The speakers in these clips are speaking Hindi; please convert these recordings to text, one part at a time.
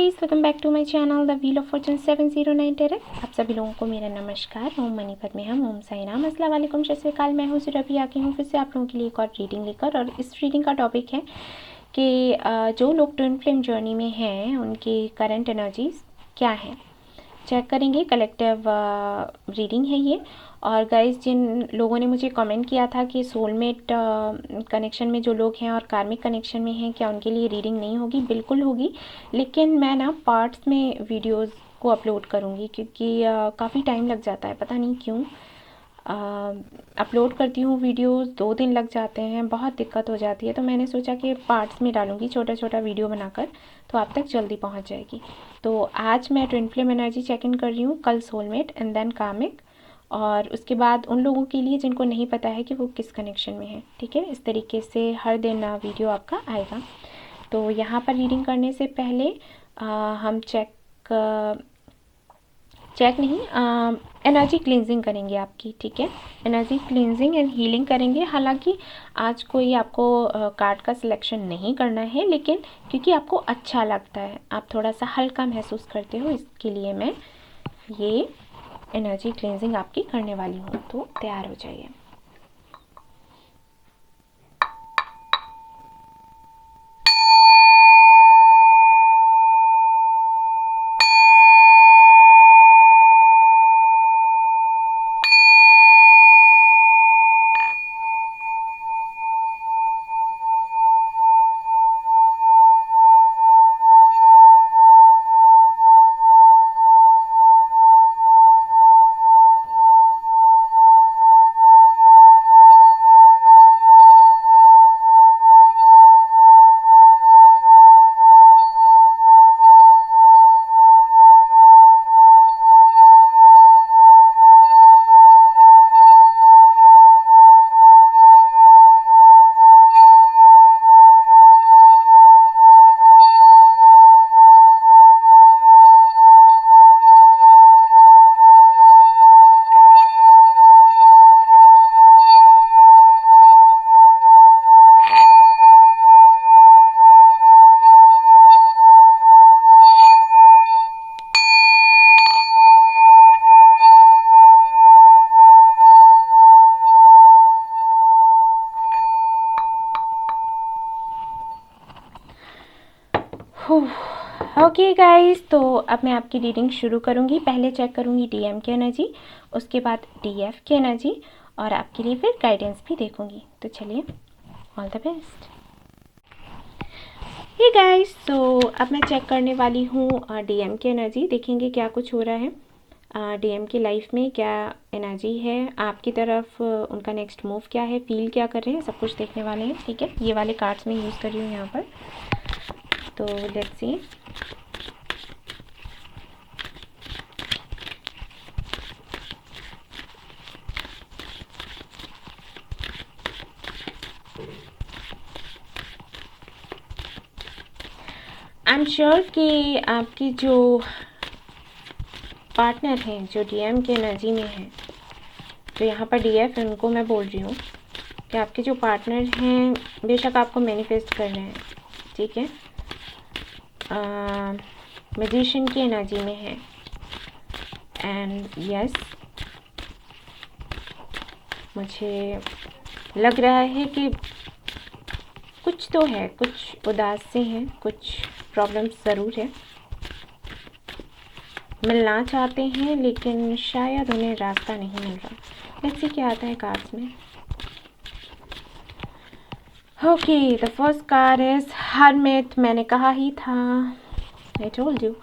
Guys, welcome back to my channel the wheel of fortune 709 tarot. आप सभी लोगों को मेरा नमस्कार। ओम मनीपत में हम ओम साई राम, अस्सलाम वालेकुम, सत श्री अकाल। मैं हूँ सुरभि, आके हूँ फिर से आप लोगों के लिए एक और रीडिंग लेकर। और इस रीडिंग का टॉपिक है कि जो लोग ट्विन फ्लेम जर्नी में हैं उनकी करंट एनर्जीज क्या हैं, चेक करेंगे। कलेक्टिव रीडिंग है ये। और गाइस, जिन लोगों ने मुझे कमेंट किया था कि सोलमेट कनेक्शन में जो लोग हैं और कार्मिक कनेक्शन में हैं, क्या उनके लिए रीडिंग नहीं होगी? बिल्कुल होगी, लेकिन मैं ना पार्ट्स में वीडियोस को अपलोड करूँगी, क्योंकि काफ़ी टाइम लग जाता है, पता नहीं क्यों। अपलोड करती हूँ वीडियोस, 2 दिन लग जाते हैं, बहुत दिक्कत हो जाती है। तो मैंने सोचा कि पार्ट्स में डालूँगी, छोटा छोटा वीडियो बनाकर, तो आप तक जल्दी पहुँच जाएगी। तो आज मैं twin flame energy check in कर रही हूँ, कल सोलमेट एंड देन कार्मिक, और उसके बाद उन लोगों के लिए जिनको नहीं पता है कि वो किस कनेक्शन में है। ठीक है, इस तरीके से हर दिन वीडियो आपका आएगा। तो यहाँ पर रीडिंग करने से पहले हम एनर्जी क्लींजिंग करेंगे आपकी। ठीक है, एनर्जी क्लींजिंग एंड हीलिंग करेंगे। हालांकि आज कोई आपको कार्ड का सिलेक्शन नहीं करना है, लेकिन क्योंकि आपको अच्छा लगता है, आप थोड़ा सा हल्का महसूस करते हो, इसके लिए मैं ये एनर्जी क्लींजिंग आपकी करने वाली हूँ। तो तैयार हो जाइए। ओके गाइस, तो अब मैं आपकी रीडिंग शुरू करूंगी। पहले चेक करूंगी डीएम की एनर्जी, उसके बाद डीएफ की एनर्जी, और आपके लिए फिर गाइडेंस भी देखूंगी। तो चलिए, all the best. Hey guys, तो अब मैं चेक करने वाली हूँ डीएम की एनर्जी। देखेंगे क्या कुछ हो रहा है डीएम की लाइफ में, क्या एनर्जी है आपकी तरफ, उनका नेक्स्ट मूव क्या है, फील क्या कर रहे हैं, सब कुछ देखने वाले हैं। ठीक है, ये वाले कार्ड्स मैं यूज़ कर रही हूँ यहाँ पर। तो let's see. I am sure कि आपकी जो पार्टनर हैं, जो डीएम की एनर्जी में है, तो यहाँ पर डीएफ उनको मैं बोल रही हूँ कि आपके जो पार्टनर हैं बेशक आपको मैनिफेस्ट कर रहे हैं। ठीक है, मैजिशियन की एनर्जी में है। एंड यस, मुझे लग रहा है कि कुछ तो है, कुछ उदास से हैं, कुछ प्रॉब्लम्स ज़रूर है, मिलना चाहते हैं लेकिन शायद उन्हें रास्ता नहीं मिल रहा। लेट्स सी क्या आता है कार्ड्स में। Okay, the first card is hermit. मैंने कहा ही था, आई टोल्ड यू,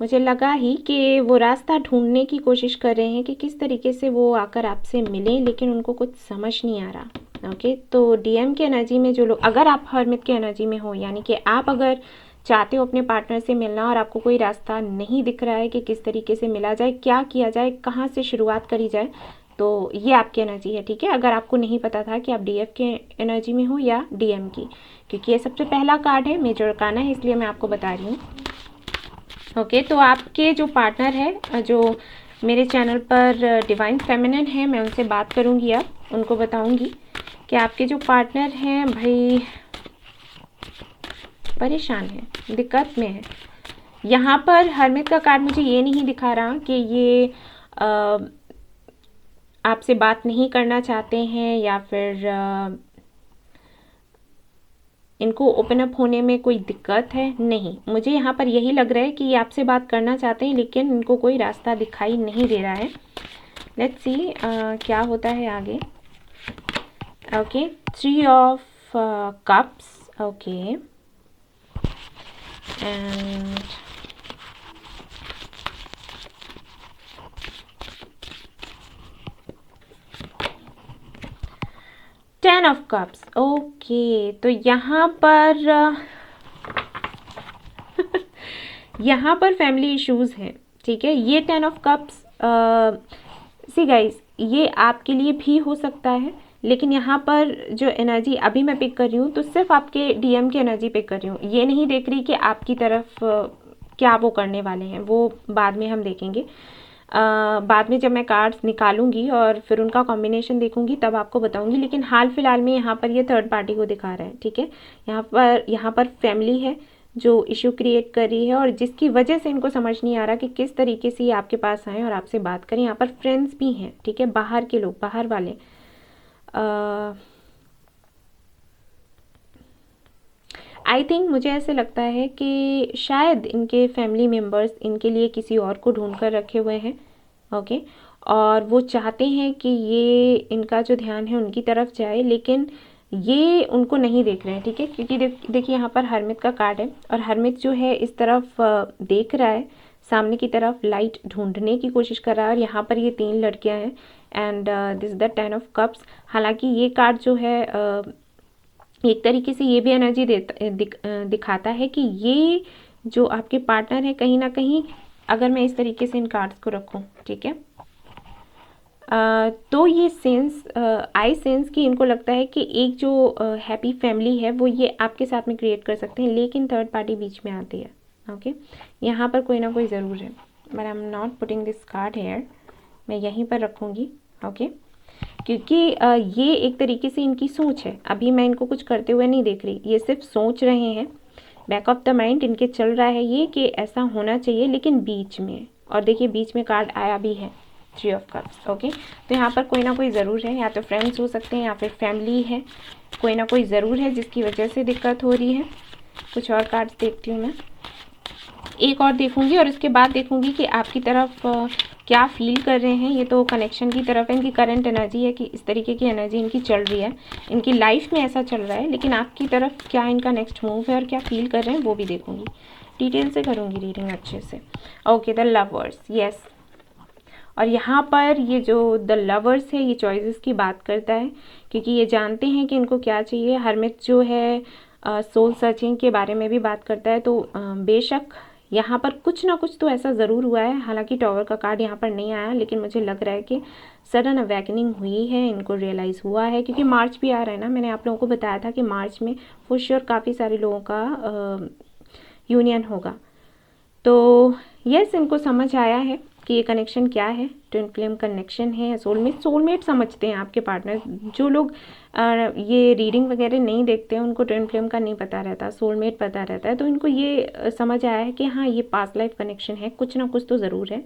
मुझे लगा ही कि वो रास्ता ढूंढने की कोशिश कर रहे हैं कि किस तरीके से वो आकर आपसे मिलें, लेकिन उनको कुछ समझ नहीं आ रहा। ओके, तो डीएम की एनर्जी में जो लोग, अगर आप हर्मिट की एनर्जी में हो, यानी कि आप अगर चाहते हो अपने पार्टनर से मिलना और आपको कोई रास्ता नहीं दिख रहा है कि किस तरीके से मिला जाए, क्या किया जाए, कहाँ से शुरुआत करी जाए, तो ये आपकी एनर्जी है। ठीक है, अगर आपको नहीं पता था कि आप डीएफ के एनर्जी में हो या डीएम की, क्योंकि ये सबसे पहला कार्ड है, मेजर अरकाना है, इसलिए मैं आपको बता रही हूँ। ओके, तो आपके जो पार्टनर है, जो मेरे चैनल पर डिवाइन फेमिनिन है, मैं उनसे बात करूँगी, अब उनको बताऊँगी कि आपके जो पार्टनर हैं भाई परेशान हैं, दिक्कत में है। यहाँ पर हर्मिट का कार्ड मुझे ये नहीं दिखा रहा कि ये आपसे बात नहीं करना चाहते हैं या फिर इनको ओपन अप होने में कोई दिक्कत है। नहीं, मुझे यहाँ पर यही लग रहा है कि ये आपसे बात करना चाहते हैं लेकिन इनको कोई रास्ता दिखाई नहीं दे रहा है। लेट्स सी क्या होता है आगे। Okay, 3 of cups. Okay, and ten of cups. Okay, तो यहाँ पर यहाँ पर फैमिली इश्यूज हैं, ठीक है। ये 10 ऑफ कप्स, सी गाइस, ये आपके लिए भी हो सकता है, लेकिन यहाँ पर जो एनर्जी अभी मैं पिक कर रही हूँ तो सिर्फ आपके डीएम की एनर्जी पिक कर रही हूँ। ये नहीं देख रही कि आपकी तरफ क्या वो करने वाले हैं, वो बाद में हम देखेंगे। बाद में जब मैं कार्ड्स निकालूंगी और फिर उनका कॉम्बिनेशन देखूंगी तब आपको बताऊंगी, लेकिन हाल फिलहाल में यहाँ पर ये थर्ड पार्टी को दिखा रहा है, ठीक है। यहाँ पर फैमिली है जो इशू क्रिएट कर रही है और जिसकी वजह से इनको समझ नहीं आ रहा कि किस तरीके से ये आपके पास आए और आपसे बात करें। यहाँ पर फ्रेंड्स भी हैं, ठीक है, बाहर के लोग, बाहर वाले। आई थिंक मुझे ऐसे लगता है कि शायद इनके फैमिली मेम्बर्स इनके लिए किसी और को ढूंढ कर रखे हुए हैं। ओके, और वो चाहते हैं कि ये इनका जो ध्यान है उनकी तरफ जाए, लेकिन ये उनको नहीं देख रहे हैं, ठीक है। क्योंकि देखिए यहाँ पर हरमित का कार्ड है और हरमित जो है इस तरफ देख रहा है, सामने की तरफ लाइट ढूंढने की कोशिश कर रहा है। और यहाँ पर ये 3 लड़कियां हैं and this the 10 of cups. हालांकि ये कार्ड जो है एक तरीके से ये भी एनर्जी दिखाता है कि ये जो आपके पार्टनर है, कहीं ना कहीं अगर मैं इस तरीके से इन कार्ड्स को रखूं, ठीक है, तो ये सेंस आई सेंस कि इनको लगता है कि एक जो हैप्पी फैमिली है वो ये आपके साथ में क्रिएट कर सकते हैं, लेकिन थर्ड पार्टी बीच में आती है। ओके, यहाँ पर कोई ना कोई ज़रूर है, but I am not putting this card here, मैं यहीं पर रखूँगी। ओके, क्योंकि ये एक तरीके से इनकी सोच है, अभी मैं इनको कुछ करते हुए नहीं देख रही, ये सिर्फ सोच रहे हैं, बैक ऑफ द माइंड इनके चल रहा है ये कि ऐसा होना चाहिए, लेकिन बीच में, और देखिए बीच में कार्ड आया भी है 3 ऑफ कप्स। ओके, तो यहाँ पर कोई ना कोई ज़रूर है, या तो फ्रेंड्स हो सकते हैं या फिर फैमिली है, कोई ना कोई ज़रूर है जिसकी वजह से दिक्कत हो रही है। कुछ और कार्ड्स देखती हूँ मैं, एक और देखूंगी और उसके बाद देखूंगी कि आपकी तरफ क्या फील कर रहे हैं। ये तो कनेक्शन की तरफ है, इनकी करंट एनर्जी है कि इस तरीके की एनर्जी इनकी चल रही है, इनकी लाइफ में ऐसा चल रहा है, लेकिन आपकी तरफ क्या इनका नेक्स्ट मूव है और क्या फील कर रहे हैं वो भी देखूंगी। डिटेल से करूंगी रीडिंग अच्छे से। Okay, the lovers, yes. और यहाँ पर ये जो द लवर्स है ये चॉइसेस की बात करता है, क्योंकि ये जानते हैं कि इनको क्या चाहिए। हरमित जो है सोल सर्चिंग के बारे में भी बात करता है, तो बेशक यहाँ पर कुछ ना कुछ तो ऐसा ज़रूर हुआ है। हालांकि टॉवर का कार्ड यहाँ पर नहीं आया, लेकिन मुझे लग रहा है कि सडन अवेकनिंग हुई है, इनको रियलाइज़ हुआ है, क्योंकि मार्च भी आ रहा है ना। मैंने आप लोगों को बताया था कि मार्च में फॉर श्योर काफ़ी सारे लोगों का यूनियन होगा। तो यस, इनको समझ आया है कि ये कनेक्शन क्या है, ट्विन फ्लेम कनेक्शन है, सोलमेट समझते हैं आपके पार्टनर। जो लोग ये रीडिंग वगैरह नहीं देखते हैं उनको ट्विन फ्लेम का नहीं पता रहता, सोलमेट पता रहता है, तो इनको ये समझ आया है कि हाँ ये पास्ट लाइफ कनेक्शन है, कुछ ना कुछ तो ज़रूर है।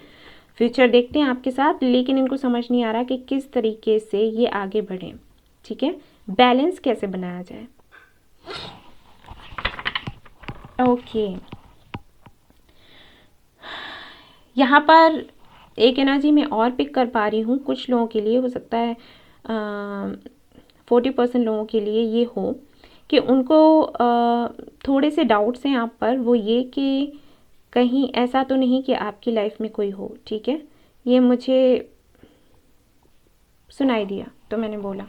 फ्यूचर देखते हैं आपके साथ, लेकिन इनको समझ नहीं आ रहा कि किस तरीके से ये आगे बढ़ें, ठीक है, बैलेंस कैसे बनाया जाए। ओके, यहाँ पर एक एनर्जी में और पिक कर पा रही हूँ, कुछ लोगों के लिए हो सकता है 40% लोगों के लिए ये हो कि उनको थोड़े से डाउट्स हैं आप पर, वो ये कि कहीं ऐसा तो नहीं कि आपकी लाइफ में कोई हो, ठीक है। ये मुझे सुनाई दिया तो मैंने बोला।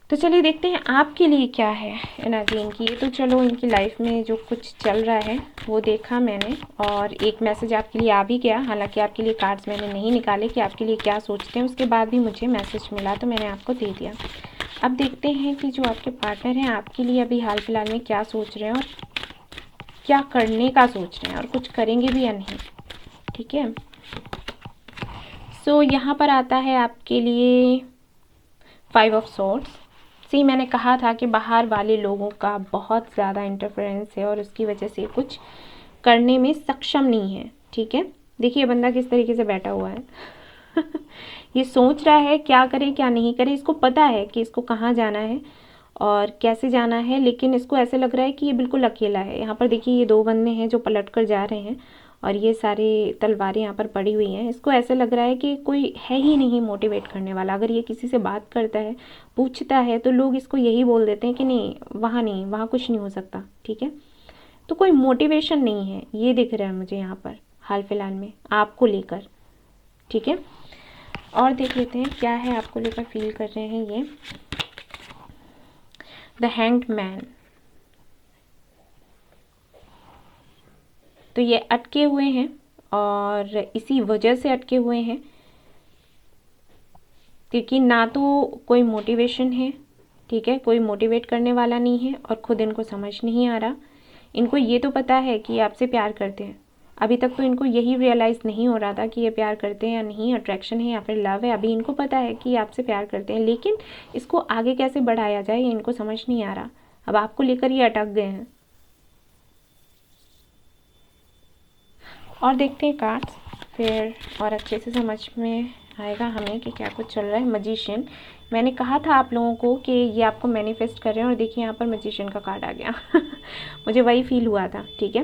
तो चलिए देखते हैं आपके लिए क्या है एनर्जी इनकी। ये तो चलो इनकी लाइफ में जो कुछ चल रहा है वो देखा मैंने, और एक मैसेज आपके लिए आ भी गया। हालांकि आपके लिए कार्ड्स मैंने नहीं निकाले कि आपके लिए क्या सोचते हैं, उसके बाद भी मुझे मैसेज मिला तो मैंने आपको दे दिया। अब देखते हैं कि जो आपके पार्टनर हैं आपके लिए अभी हाल फिलहाल में क्या सोच रहे हैं और क्या करने का सोच रहे हैं, और कुछ करेंगे भी या नहीं, ठीक है। सो यहाँ पर आता है आपके लिए 5 ऑफ सॉर्ड्स। सी, मैंने कहा था कि बाहर वाले लोगों का बहुत ज़्यादा इंटरफेरेंस है और उसकी वजह से कुछ करने में सक्षम नहीं है। ठीक है, देखिए बंदा किस तरीके से बैठा हुआ है ये सोच रहा है क्या करे क्या नहीं करे, इसको पता है कि इसको कहाँ जाना है और कैसे जाना है, लेकिन इसको ऐसे लग रहा है कि ये बिल्कुल अकेला है। यहाँ पर देखिए ये 2 बंदे हैं जो पलट कर जा रहे हैं और ये सारी तलवारें यहाँ पर पड़ी हुई हैं। इसको ऐसे लग रहा है कि कोई है ही नहीं मोटिवेट करने वाला। अगर ये किसी से बात करता है, पूछता है, तो लोग इसको यही बोल देते हैं कि नहीं, वहाँ कुछ नहीं हो सकता। ठीक है, तो कोई मोटिवेशन नहीं है, ये दिख रहा है मुझे यहाँ पर हाल फिलहाल में आपको लेकर। ठीक है, और देख लेते हैं क्या है आपको लेकर फील कर रहे हैं ये। द हैंग्ड मैन, तो ये अटके हुए हैं और इसी वजह से अटके हुए हैं क्योंकि ना तो कोई मोटिवेशन है, ठीक है, कोई मोटिवेट करने वाला नहीं है और खुद इनको समझ नहीं आ रहा। इनको ये तो पता है कि आपसे प्यार करते हैं, अभी तक तो इनको यही रियलाइज़ नहीं हो रहा था कि ये प्यार करते हैं या नहीं, अट्रैक्शन है या फिर लव है। अभी इनको पता है कि आपसे प्यार करते हैं, लेकिन इसको आगे कैसे बढ़ाया जाए ये इनको समझ नहीं आ रहा। अब आपको लेकर ये अटक गए हैं। और देखते हैं कार्ड्स, फिर और अच्छे से समझ में आएगा हमें कि क्या कुछ चल रहा है। मजिशियन, मैंने कहा था आप लोगों को कि ये आपको मैनिफेस्ट कर रहे हैं और देखिए यहाँ पर मजिशियन का कार्ड आ गया मुझे वही फील हुआ था। ठीक है,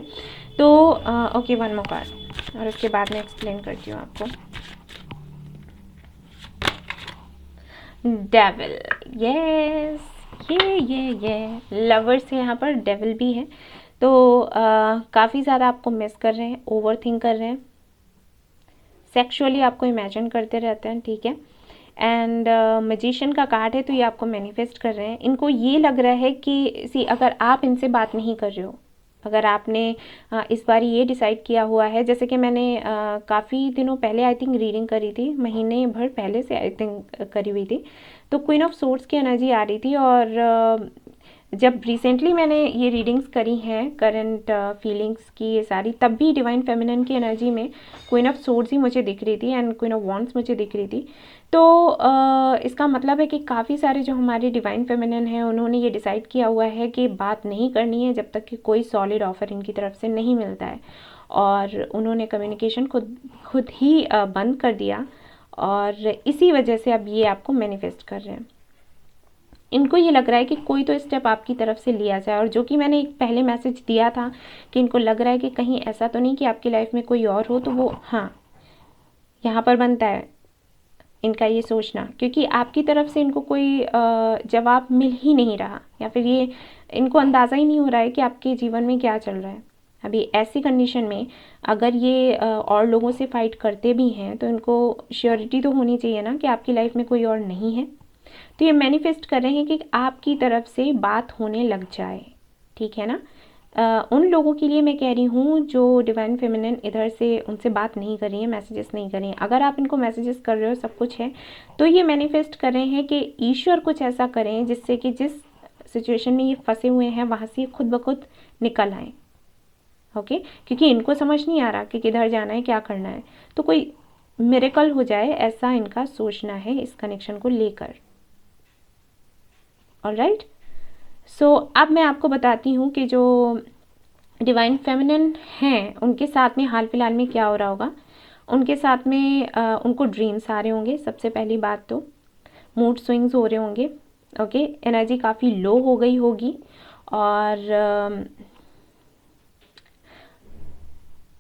तो ओके, 1 मोर कार्ड और उसके बाद मैं एक्सप्लेन करती हूँ आपको। डेविल, यस, ये लवर्स है, यहाँ पर डेविल भी है। तो काफ़ी ज़्यादा आपको मिस कर रहे हैं, ओवर थिंक कर रहे हैं, सेक्सुअली आपको इमेजिन करते रहते हैं। ठीक है, एंड मैजिशियन का कार्ड है, तो ये आपको मैनिफेस्ट कर रहे हैं। इनको ये लग रहा है कि अगर आप इनसे बात नहीं कर रहे हो, अगर आपने इस बार ये डिसाइड किया हुआ है, जैसे कि मैंने काफ़ी दिनों पहले आई थिंक रीडिंग करी थी, महीने भर पहले से आई थिंक करी हुई थी, तो क्वीन ऑफ सोर्ड्स की एनर्जी आ रही थी। और जब रिसेंटली मैंने ये रीडिंग्स करी हैं करंट फीलिंग्स की ये सारी, तब भी डिवाइन फेमिनिन की एनर्जी में क्वीन ऑफ सोर्ड्स ही मुझे दिख रही थी एंड क्वीन ऑफ वॉन्ड्स मुझे दिख रही थी। तो इसका मतलब है कि काफ़ी सारे जो हमारे डिवाइन फेमिनिन हैं उन्होंने ये डिसाइड किया हुआ है कि बात नहीं करनी है जब तक कि कोई सॉलिड ऑफर इनकी तरफ से नहीं मिलता है, और उन्होंने कम्युनिकेशन खुद ही बंद कर दिया और इसी वजह से अब ये आपको मैनिफेस्ट कर रहे हैं। इनको ये लग रहा है कि कोई तो स्टेप आपकी तरफ से लिया जाए, और जो कि मैंने एक पहले मैसेज दिया था कि इनको लग रहा है कि कहीं ऐसा तो नहीं कि आपकी लाइफ में कोई और हो, तो वो हाँ यहाँ पर बनता है इनका ये सोचना, क्योंकि आपकी तरफ से इनको कोई जवाब मिल ही नहीं रहा, या फिर ये इनको अंदाज़ा ही नहीं हो रहा है कि आपके जीवन में क्या चल रहा है। अभी ऐसी कंडीशन में अगर ये और लोगों से फाइट करते भी हैं तो इनको श्योरिटी तो होनी चाहिए ना कि आपकी लाइफ में कोई और नहीं है। तो ये मैनिफेस्ट कर रहे हैं कि आपकी तरफ से बात होने लग जाए। ठीक है ना, उन लोगों के लिए मैं कह रही हूँ जो डिवाइन फेमिनिन इधर से उनसे बात नहीं कर रही है, मैसेजेस नहीं कर रही हैं। अगर आप इनको मैसेजेस कर रहे हो, सब कुछ है, तो ये मैनिफेस्ट कर रहे हैं कि ईश्वर कुछ ऐसा करें जिससे कि जिस सिचुएशन में ये फंसे हुए हैं वहाँ से खुद ब खुद निकल आए। ओके, क्योंकि इनको समझ नहीं आ रहा कि किधर जाना है, क्या करना है, तो कोई मिरेकल हो जाए ऐसा इनका सोचना है इस कनेक्शन को लेकर। ऑलराइट, सो अब मैं आपको बताती हूँ कि जो डिवाइन फेमिनिन हैं उनके साथ में हाल फिलहाल में क्या हो रहा होगा। उनके साथ में उनको ड्रीम्स आ रहे होंगे। सबसे पहली बात तो मूड स्विंग्स हो रहे होंगे। ओके, एनर्जी काफ़ी लो हो गई होगी और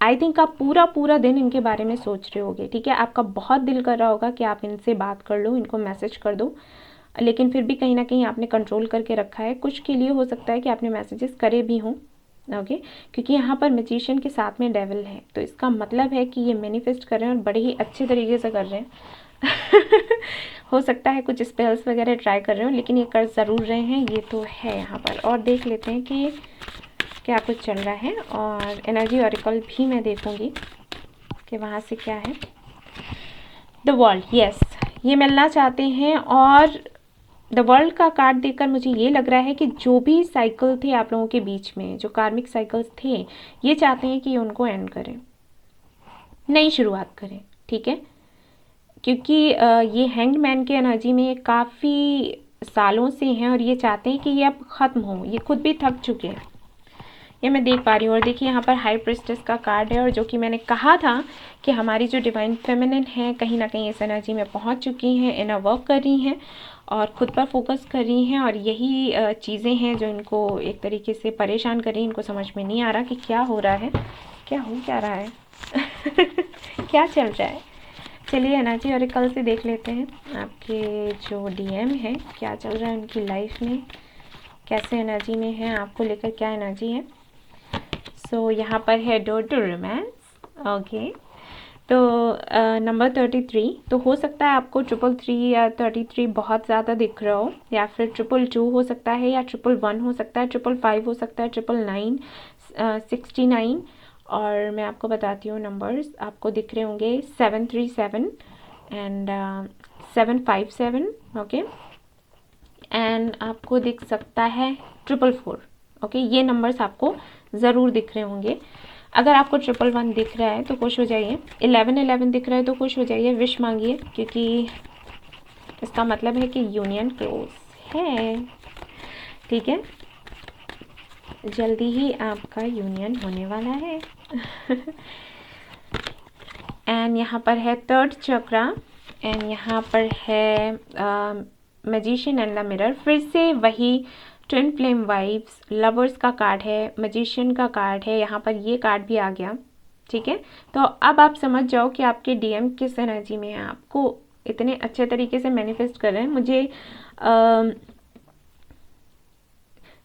आई थिंक आप पूरा दिन इनके बारे में सोच रहे होगे। ठीक है, आपका बहुत दिल कर रहा होगा कि आप इनसे बात कर लो, इनको मैसेज कर दो, लेकिन फिर भी कहीं ना कहीं आपने कंट्रोल करके रखा है। कुछ के लिए हो सकता है कि आपने मैसेजेस करे भी हों। ओके, क्योंकि यहाँ पर मैजिशियन के साथ में डेविल है, तो इसका मतलब है कि ये मैनिफेस्ट कर रहे हैं और बड़े ही अच्छे तरीके से कर रहे हैं हो सकता है कुछ स्पेल्स वगैरह ट्राई कर रहे हो, लेकिन ये कर ज़रूर रहे हैं, ये तो है यहाँ पर। और देख लेते हैं कि क्या कुछ चल रहा है, और एनर्जी ऑरिकल भी मैं देखूँगी कि वहाँ से क्या है। द वर्ल्ड, यस, ये मिलना चाहते हैं, और द वर्ल्ड का कार्ड देखकर मुझे ये लग रहा है कि जो भी साइकिल थे आप लोगों के बीच में, जो कार्मिक साइकिल्स थे, ये चाहते हैं कि ये उनको एंड करें, नई शुरुआत करें। ठीक है, क्योंकि ये हैंग्ड मैन की एनर्जी में काफ़ी सालों से हैं और ये चाहते हैं कि ये अब ख़त्म हो। ये खुद भी थक चुके हैं, ये मैं देख पा रही हूँ। और देखिए यहाँ पर हाई प्रिस्टेस का कार्ड है, और जो कि मैंने कहा था कि हमारी जो डिवाइन फेमिनिन है कहीं ना कहीं इस एनर्जी में पहुँच चुकी हैं, इनर वर्क कर रही हैं और ख़ुद पर फोकस कर रही हैं। और यही चीज़ें हैं जो इनको एक तरीके से परेशान कर रही हैं। इनको समझ में नहीं आ रहा कि क्या हो रहा है, क्या हो क्या रहा है क्या चल रहा है। चलिए एनर्जी ऑरेकल से देख लेते हैं आपके जो डीएम है क्या चल रहा है उनकी लाइफ में, कैसे एनर्जी में है, आपको लेकर क्या एनर्जी है। सो यहाँ पर है डोर टू रोमांस। ओके, तो नंबर 33, तो हो सकता है आपको 333 या 33 बहुत ज़्यादा दिख रहा हो, या फिर 222 हो सकता है, या 111 हो सकता है, 555 हो सकता है, 999, 69। और मैं आपको बताती हूँ नंबर्स आपको दिख रहे होंगे 737 एंड 757। ओके, एंड आपको दिख सकता है 444। ओके, ये नंबर्स आपको ज़रूर दिख रहे होंगे। अगर आपको 111 दिख रहा है तो खुश हो जाइए, 1111 दिख रहा है तो खुश हो जाइए, विश मांगिए, क्योंकि इसका मतलब है कि यूनियन क्लोज है। ठीक है, जल्दी ही आपका यूनियन होने वाला है एंड यहाँ पर है थर्ड चक्रा, एंड यहाँ पर है मैजिशियन एंड द मिरर। फिर से वही ट्विन फ्लेम वाइब्स, लवर्स का कार्ड है, मैजिशियन का कार्ड है, यहाँ पर ये कार्ड भी आ गया। ठीक है, तो अब आप समझ जाओ कि आपके डीएम किस एनर्जी में है, आपको इतने अच्छे तरीके से मैनिफेस्ट कर रहे हैं। मुझे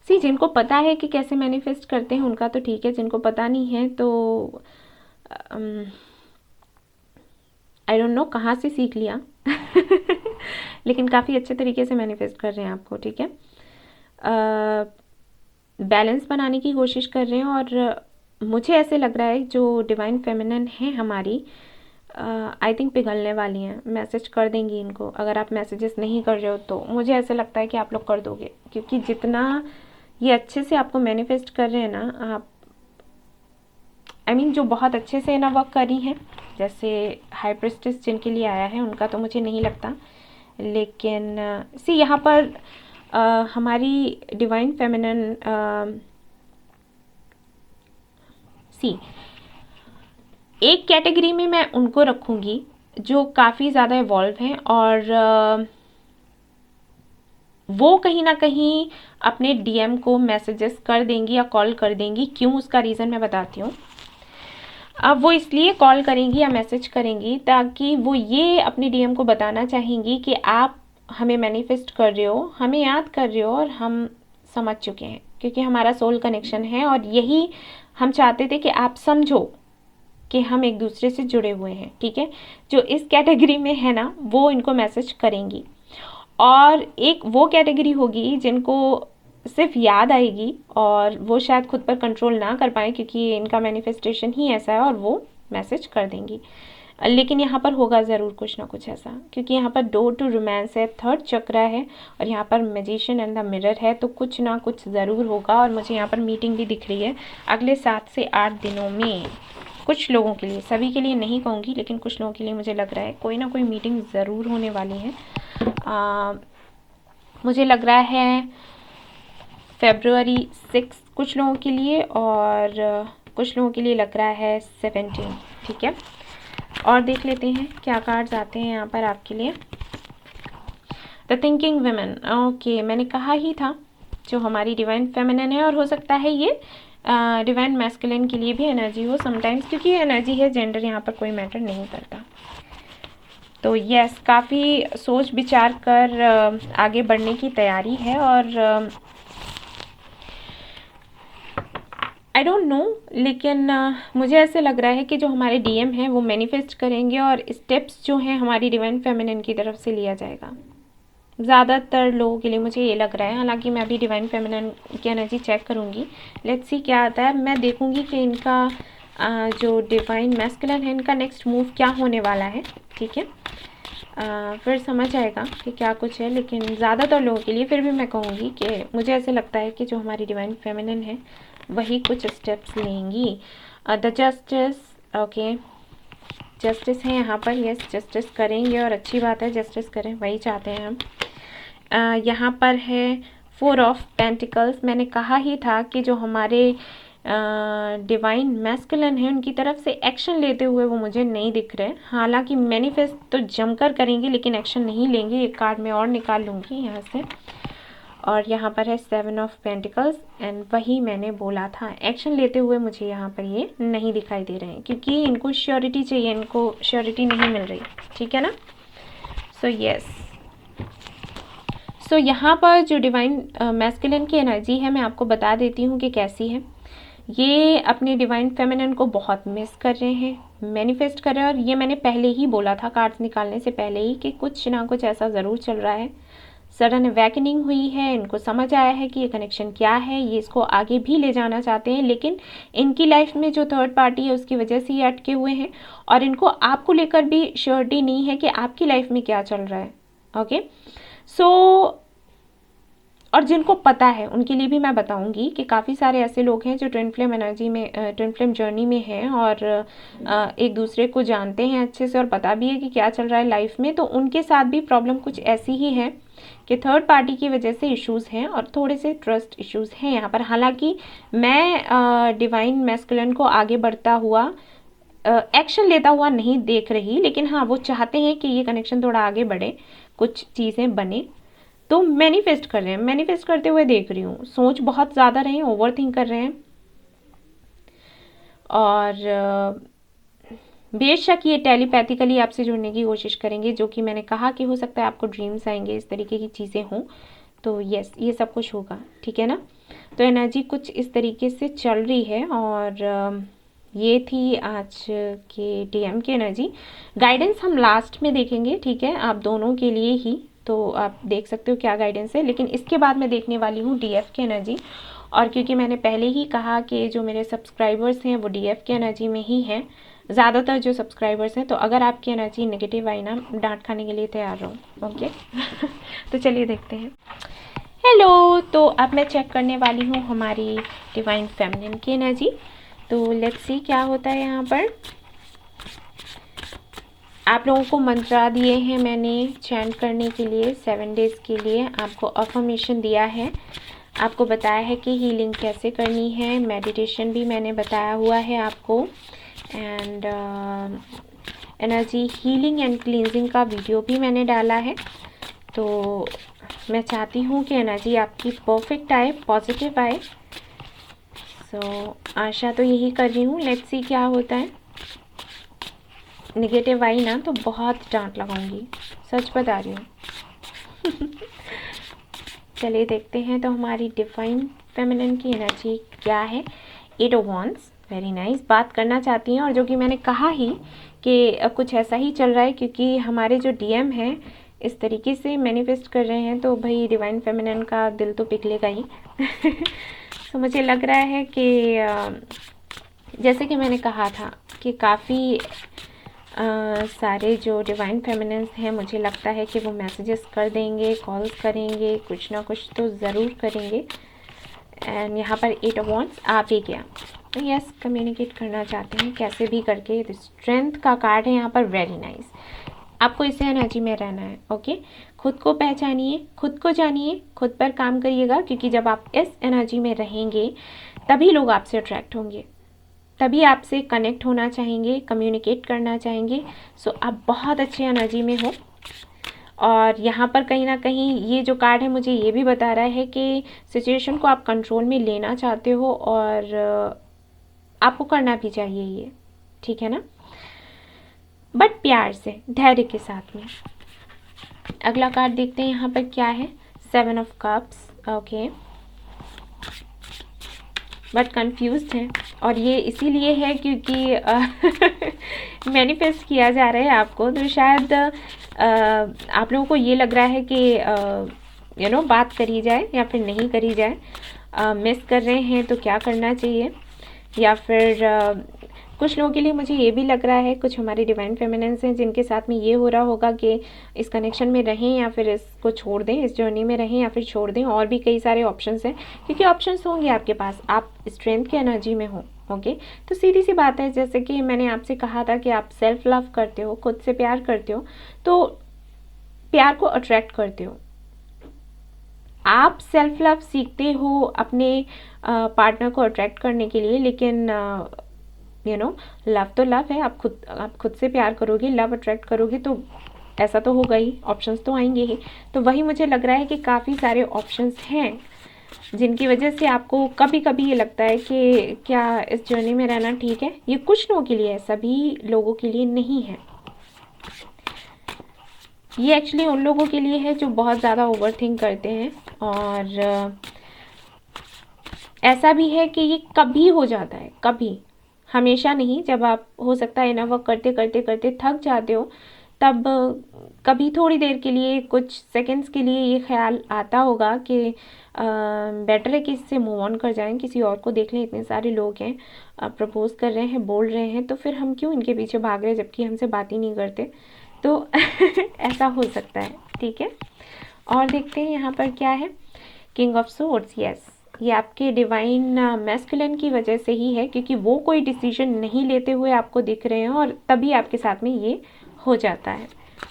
जिनको पता है कि कैसे मैनिफेस्ट करते हैं उनका तो ठीक है, जिनको पता नहीं है तो आई डोंट नो कहाँ से सीख लिया लेकिन काफ़ी अच्छे तरीके से मैनिफेस्ट कर रहे हैं आपको। ठीक है, बैलेंस बनाने की कोशिश कर रहे हैं, और मुझे ऐसे लग रहा है जो डिवाइन फेमिनिन है हमारी, आई थिंक पिघलने वाली हैं, मैसेज कर देंगी इनको। अगर आप मैसेजेस नहीं कर रहे हो तो मुझे ऐसे लगता है कि आप लोग कर दोगे, क्योंकि जितना ये अच्छे से आपको मैनिफेस्ट कर रहे हैं ना आप, जो बहुत अच्छे से ना वर्क करी हैं, जैसे हाई प्रिस्टेस जिनके लिए आया है उनका तो मुझे नहीं लगता, लेकिन यहाँ पर हमारी डिवाइन फेमिनिन एक कैटेगरी में मैं उनको रखूँगी जो काफ़ी ज़्यादा इवॉल्व हैं, और वो कहीं ना कहीं अपने डीएम को मैसेजेस कर देंगी या कॉल कर देंगी। क्यों, उसका रीज़न मैं बताती हूँ। अब वो इसलिए कॉल करेंगी या मैसेज करेंगी ताकि वो ये अपने डीएम को बताना चाहेंगी कि आप हमें मैनिफेस्ट कर रहे हो, हमें याद कर रहे हो, और हम समझ चुके हैं, क्योंकि हमारा सोल कनेक्शन है, और यही हम चाहते थे कि आप समझो कि हम एक दूसरे से जुड़े हुए हैं। ठीक है, जो इस कैटेगरी में है ना वो इनको मैसेज करेंगी, और एक वो कैटेगरी होगी जिनको सिर्फ याद आएगी और वो शायद खुद पर कंट्रोल ना कर पाए, क्योंकि इनका मैनिफेस्टेशन ही ऐसा है, और वो मैसेज कर देंगी। लेकिन यहाँ पर होगा ज़रूर कुछ ना कुछ ऐसा, क्योंकि यहाँ पर डोर टू रोमांस है, थर्ड चक्रा है, और यहाँ पर मैजिशियन एंड द मिरर है, तो कुछ ना कुछ ज़रूर होगा। और मुझे यहाँ पर मीटिंग भी दिख रही है अगले 7 से 8 दिनों में। कुछ लोगों के लिए, सभी के लिए नहीं कहूँगी, लेकिन कुछ लोगों के लिए मुझे लग रहा है कोई ना कोई मीटिंग ज़रूर होने वाली है। मुझे लग रहा है February 6 कुछ लोगों के लिए, और कुछ लोगों के लिए लग रहा है 17। ठीक है, और देख लेते हैं क्या कार्ड्स आते हैं यहाँ पर आपके लिए। The thinking women. ओके, मैंने कहा ही था जो हमारी डिवाइन फेमिनिन है, और हो सकता है ये डिवाइन मैस्कुलिन के लिए भी एनर्जी हो समटाइम्स, क्योंकि ये एनर्जी है, जेंडर यहाँ पर कोई मैटर नहीं करता। तो यस, काफ़ी सोच विचार कर आगे बढ़ने की तैयारी है, और आई डोंट नो, लेकिन मुझे ऐसे लग रहा है कि जो हमारे डीएम हैं वो मैनिफेस्ट करेंगे, और स्टेप्स जो हैं हमारी डिवाइन फेमिनिन की तरफ से लिया जाएगा ज़्यादातर लोगों के लिए, मुझे ये लग रहा है। हालांकि मैं अभी डिवाइन फेमिनिन की एनर्जी चेक करूँगी, लेट्स सी क्या आता है। मैं देखूँगी कि इनका जो डिवाइन मैस्कुलिन है इनका नेक्स्ट मूव क्या होने वाला है। ठीक है, फिर समझ आएगा कि क्या कुछ है, लेकिन ज़्यादातर लोगों के लिए फिर भी मैं कहूँगी कि मुझे ऐसे लगता है कि जो हमारी डिवाइन फेमिनिन है वही कुछ स्टेप्स लेंगी। The justice. ओके, जस्टिस है यहाँ पर, यस जस्टिस करेंगे, और अच्छी बात है, जस्टिस करें, वही चाहते हैं हम। यहाँ पर है 4 ऑफ पेंटिकल्स। मैंने कहा ही था कि जो हमारे डिवाइन मैस्कुलिन है उनकी तरफ से एक्शन लेते हुए वो मुझे नहीं दिख रहे। हालांकि मैनिफेस्ट तो जमकर करेंगे लेकिन एक्शन नहीं लेंगे। एक कार्ड मैं और निकाल लूँगी यहाँ से, और यहाँ पर है 7 ऑफ पेंटिकल्स, एंड वही मैंने बोला था, एक्शन लेते हुए मुझे यहाँ पर ये नहीं दिखाई दे रहे हैं क्योंकि इनको श्योरिटी चाहिए, इनको श्योरिटी नहीं मिल रही। ठीक है ना। सो यस, सो यहाँ पर जो डिवाइन मैस्कुलिन की एनर्जी है मैं आपको बता देती हूँ कि कैसी है। ये अपने डिवाइन फेमिनिन को बहुत मिस कर रहे हैं, मैनिफेस्ट कर रहे हैं, और ये मैंने पहले ही बोला था कार्ड्स निकालने से पहले ही कि कुछ ना कुछ ऐसा ज़रूर चल रहा है। सडन अवेकनिंग हुई है, इनको समझ आया है कि ये कनेक्शन क्या है, ये इसको आगे भी ले जाना चाहते हैं, लेकिन इनकी लाइफ में जो थर्ड पार्टी है उसकी वजह से ये अटके हुए हैं, और इनको आपको लेकर भी श्योरिटी नहीं है कि आपकी लाइफ में क्या चल रहा है। ओके, सो और जिनको पता है उनके लिए भी मैं बताऊंगी कि काफ़ी सारे ऐसे लोग हैं जो ट्विन फ्लेम एनर्जी में, ट्विन फ्लेम जर्नी में हैं और एक दूसरे को जानते हैं अच्छे से और पता भी है कि क्या चल रहा है लाइफ में, तो उनके साथ भी प्रॉब्लम कुछ ऐसी ही है कि थर्ड पार्टी की वजह से इश्यूज़ हैं और थोड़े से ट्रस्ट इश्यूज़ हैं यहाँ पर। हालांकि मैं डिवाइन मैस्कुलिन को आगे बढ़ता हुआ, एक्शन लेता हुआ नहीं देख रही, लेकिन हाँ वो चाहते हैं कि ये कनेक्शन थोड़ा आगे बढ़े, कुछ चीज़ें बने, तो मैनिफेस्ट कर रहे हैं, मैनिफेस्ट करते हुए देख रही हूँ। सोच बहुत ज़्यादा रहे हैं, ओवर थिंक कर रहे हैं, और बेशक ये टेलीपैथिकली आपसे जुड़ने की कोशिश करेंगे, जो कि मैंने कहा कि हो सकता है आपको ड्रीम्स आएंगे, इस तरीके की चीज़ें हों, तो यस ये सब कुछ होगा। ठीक है ना। तो एनर्जी कुछ इस तरीके से चल रही है, और ये थी आज के डीएम की एनर्जी। गाइडेंस हम लास्ट में देखेंगे, ठीक है, आप दोनों के लिए ही, तो आप देख सकते हो क्या गाइडेंस है, लेकिन इसके बाद मैं देखने वाली हूँ डीएफ की एनर्जी। और क्योंकि मैंने पहले ही कहा कि जो मेरे सब्सक्राइबर्स हैं वो डीएफ की एनर्जी में ही हैं, ज़्यादातर जो सब्सक्राइबर्स हैं, तो अगर आपकी एनर्जी नेगेटिव आई ना, डांट खाने के लिए तैयार रहो। ओके तो चलिए देखते हैं। हेलो, तो अब मैं चेक करने वाली हूँ हमारी डिवाइन फेमिनिन की एनर्जी। तो लेट्स सी क्या होता है यहाँ पर। आप लोगों को मंत्रा दिए हैं मैंने चैंट करने के लिए 7 डेज़ के लिए, आपको अफर्मेशन दिया है, आपको बताया है कि हीलिंग कैसे करनी है, मेडिटेशन भी मैंने बताया हुआ है आपको, and energy healing and cleansing का वीडियो भी मैंने डाला है। तो मैं चाहती हूँ कि एनर्जी आपकी परफेक्ट आए, पॉजिटिव आए। सो आशा तो यही कर रही हूँ, लेट्स सी क्या होता है। नेगेटिव आई ना तो बहुत डांट लगाऊंगी, सच बता रही हूँ। चलिए देखते हैं तो हमारी डिवाइन फेमिनिन की एनर्जी क्या है। 8 ऑफ वांड्स, वेरी नाइस, बात करना चाहती हैं, और जो कि मैंने कहा ही कि कुछ ऐसा ही चल रहा है, क्योंकि हमारे जो डीएम हैं इस तरीके से मैनिफेस्ट कर रहे हैं, तो भाई डिवाइन फेमिनिन का दिल तो पिघलेगा ही। तो मुझे लग रहा है कि जैसे कि मैंने कहा था कि काफ़ी सारे जो डिवाइन फेमिनिन्स हैं, मुझे लगता है कि वो मैसेजेस कर देंगे, कॉल्स करेंगे, कुछ ना कुछ तो ज़रूर करेंगे। एंड यहाँ पर 8 ऑफ वांड्स आ भी गया, तो यस कम्युनिकेट करना चाहते हैं कैसे भी करके। स्ट्रेंथ का कार्ड है यहाँ पर, वेरी नाइस। आपको इस एनर्जी में रहना है। ओके, खुद को पहचानिए, खुद को जानिए, खुद पर काम करिएगा, क्योंकि जब आप इस एनर्जी में रहेंगे तभी लोग आपसे अट्रैक्ट होंगे, तभी आपसे कनेक्ट होना चाहेंगे, कम्युनिकेट करना चाहेंगे। सो आप बहुत अच्छी एनर्जी में हो। और यहाँ पर कहीं ना कहीं ये जो कार्ड है मुझे ये भी बता रहा है कि सिचुएशन को आप कंट्रोल में लेना चाहते हो, और आपको करना भी चाहिए ये, ठीक है ना, बट प्यार से, धैर्य के साथ में। अगला कार्ड देखते हैं यहाँ पर क्या है। 7 of cups, okay, but confused है, और ये इसीलिए है क्योंकि मैनिफेस्ट किया जा रहा है आपको, तो शायद आप लोगों को ये लग रहा है कि बात करी जाए या फिर नहीं करी जाए, मिस कर रहे हैं तो क्या करना चाहिए, या फिर कुछ लोगों के लिए मुझे ये भी लग रहा है, कुछ हमारे डिवाइन फेमिनिन्स हैं जिनके साथ में ये हो रहा होगा कि इस कनेक्शन में रहें या फिर इसको छोड़ दें, इस जर्नी में रहें या फिर छोड़ दें। और भी कई सारे ऑप्शंस हैं, क्योंकि ऑप्शंस होंगे आपके पास, आप स्ट्रेंथ की एनर्जी में हो। ओके, तो सीधी सी बात है, जैसे कि मैंने आपसे कहा था कि आप सेल्फ लव करते हो, खुद से प्यार करते हो, तो प्यार को अट्रैक्ट करते हो। आप सेल्फ लव सीखते हो अपने पार्टनर को अट्रैक्ट करने के लिए, लेकिन लव तो लव है, आप खुद से प्यार करोगे, लव अट्रैक्ट करोगे तो ऐसा तो होगा ही, ऑप्शंस तो आएंगे ही। तो वही मुझे लग रहा है कि काफ़ी सारे ऑप्शंस हैं जिनकी वजह से आपको कभी कभी ये लगता है कि क्या इस जर्नी में रहना ठीक है। ये कुछ लोगों के लिए है, सभी लोगों के लिए नहीं है। ये एक्चुअली उन लोगों के लिए है जो बहुत ज़्यादा ओवर थिंक करते हैं, और ऐसा भी है कि ये कभी हो जाता है, कभी, हमेशा नहीं। जब आप हो सकता है ना वर्क करते करते करते थक जाते हो, तब कभी थोड़ी देर के लिए, कुछ सेकंड्स के लिए ये ख्याल आता होगा कि बेटर है कि इससे मूव ऑन कर जाएं, किसी और को देख लें। इतने सारे लोग हैं प्रपोज कर रहे हैं, बोल रहे हैं, तो फिर हम क्यों इनके पीछे भाग रहे हैं जबकि हमसे बात ही नहीं करते। तो ऐसा हो सकता है, ठीक है। और देखते हैं यहाँ पर क्या है। किंग ऑफ सोर्ड्स, यस, ये आपके डिवाइन मैस्कुलिन की वजह से ही है, क्योंकि वो कोई डिसीजन नहीं लेते हुए आपको दिख रहे हैं और तभी आपके साथ में ये हो जाता है।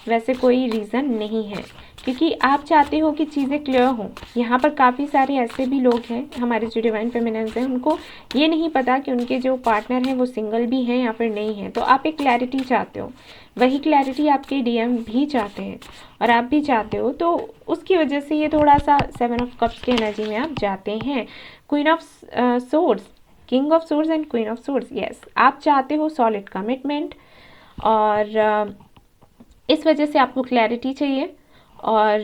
वैसे कोई रीज़न नहीं है, क्योंकि आप चाहते हो कि चीज़ें क्लियर हों। यहाँ पर काफ़ी सारे ऐसे भी लोग हैं, हमारे जो डिवाइन फेमिनिन्स हैं, उनको ये नहीं पता कि उनके जो पार्टनर हैं वो सिंगल भी हैं या फिर नहीं हैं। तो आप एक क्लैरिटी चाहते हो, वही क्लैरिटी आपके डीएम भी चाहते हैं और आप भी चाहते हो, तो उसकी वजह से ये थोड़ा सा 7 ऑफ कप्स की एनर्जी में आप जाते हैं। Queen of swords, king of swords and queen of swords, yes, आप चाहते हो सॉलिड कमिटमेंट, और इस वजह से आपको क्लैरिटी चाहिए। और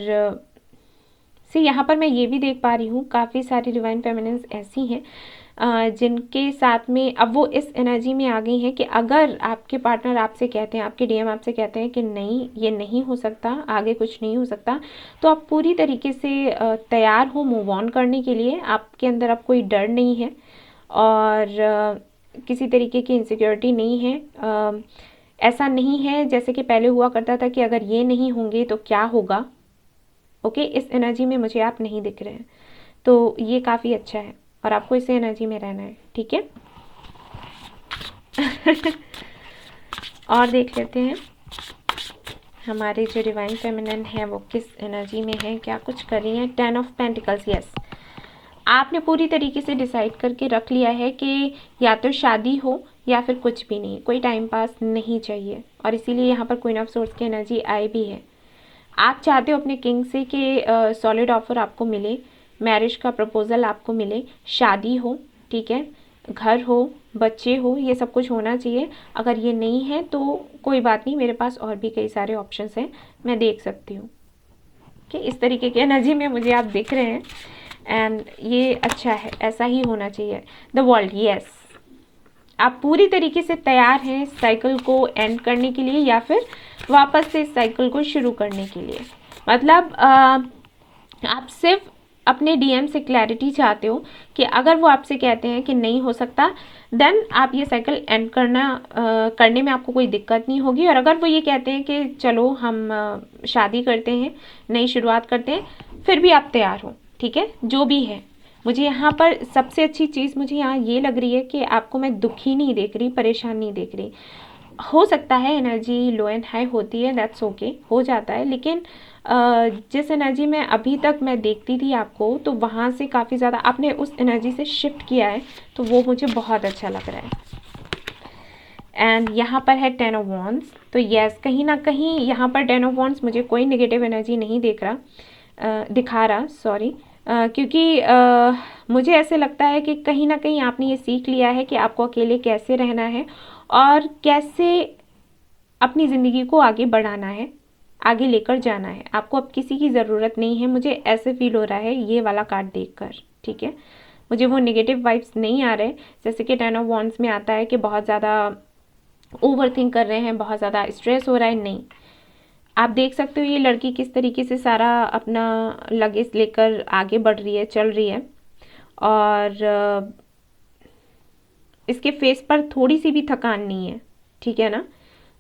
यहाँ पर मैं ये भी देख पा रही हूँ, काफ़ी सारी डिवाइन फेमिनिन्स ऐसी हैं जिनके साथ में अब वो इस एनर्जी में आ गई हैं कि अगर आपके पार्टनर आपसे कहते हैं, आपके डीएम आपसे कहते हैं कि नहीं, ये नहीं हो सकता, आगे कुछ नहीं हो सकता, तो आप पूरी तरीके से तैयार हो मूव ऑन करने के लिए। आपके अंदर अब कोई डर नहीं है और किसी तरीके की इनसिक्योरिटी नहीं है। ऐसा नहीं है जैसे कि पहले हुआ करता था कि अगर ये नहीं होंगे तो क्या होगा। ओके, इस एनर्जी में मुझे आप नहीं दिख रहे हैं, तो ये काफ़ी अच्छा है और आपको इस एनर्जी में रहना है, ठीक है। और देख लेते हैं हमारे जो डिवाइन फेमिनिन है वो किस एनर्जी में है, क्या कुछ कर रही हैं। 10 ऑफ पेंटिकल्स, यस, आपने पूरी तरीके से डिसाइड करके रख लिया है कि या तो शादी हो या फिर कुछ भी नहीं, कोई टाइम पास नहीं चाहिए, और इसीलिए यहाँ पर क्वीन ऑफ सोर्ड्स की एनर्जी आई भी है। आप चाहते हो अपने किंग से कि सॉलिड ऑफर आपको मिले, मैरिज का प्रपोजल आपको मिले, शादी हो, ठीक है, घर हो, बच्चे हो, ये सब कुछ होना चाहिए। अगर ये नहीं है तो कोई बात नहीं, मेरे पास और भी कई सारे ऑप्शंस हैं, मैं देख सकती हूँ कि इस तरीके की एनर्जी में मुझे आप दिख रहे हैं, एंड ये अच्छा है, ऐसा ही होना चाहिए। द वर्ल्ड, यस, आप पूरी तरीके से तैयार हैं साइकिल को एंड करने के लिए या फिर वापस से इस साइकिल को शुरू करने के लिए। मतलब आप सिर्फ अपने डीएम से क्लैरिटी चाहते हो कि अगर वो आपसे कहते हैं कि नहीं हो सकता, देन आप ये साइकिल एंड करने में आपको कोई दिक्कत नहीं होगी। और अगर वो ये कहते हैं कि चलो हम शादी करते हैं, नई शुरुआत करते हैं, फिर भी आप तैयार हो, ठीक है, जो भी है। मुझे यहाँ पर सबसे अच्छी चीज़ मुझे यहाँ ये लग रही है कि आपको मैं दुखी नहीं देख रही, परेशान नहीं देख रही। हो सकता है एनर्जी लो एंड हाई होती है, दैट्स ओके, हो जाता है, लेकिन जिस एनर्जी में अभी तक मैं देखती थी आपको, तो वहाँ से काफ़ी ज़्यादा आपने उस एनर्जी से शिफ्ट किया है, तो वो मुझे बहुत अच्छा लग रहा है। एंड यहाँ पर है 10 ऑफ वॉन्ड्स, तो यस, कहीं ना कहीं यहाँ पर 10 ऑफ वॉन्ड्स मुझे कोई नेगेटिव एनर्जी नहीं दिखा रहा, सॉरी, क्योंकि मुझे ऐसे लगता है कि कहीं ना कहीं आपने ये सीख लिया है कि आपको अकेले कैसे रहना है और कैसे अपनी ज़िंदगी को आगे बढ़ाना है, आगे लेकर जाना है। आपको अब किसी की ज़रूरत नहीं है, मुझे ऐसे फील हो रहा है ये वाला कार्ड देखकर, ठीक है। मुझे वो नेगेटिव वाइब्स नहीं आ रहे जैसे कि 10 ऑफ वॉन्ड्स में आता है कि बहुत ज़्यादा ओवर थिंक कर रहे हैं, बहुत ज़्यादा स्ट्रेस हो रहा है। नहीं, आप देख सकते हो ये लड़की किस तरीके से सारा अपना लगेज लेकर आगे बढ़ रही है, चल रही है, और इसके फेस पर थोड़ी सी भी थकान नहीं है, ठीक है ना।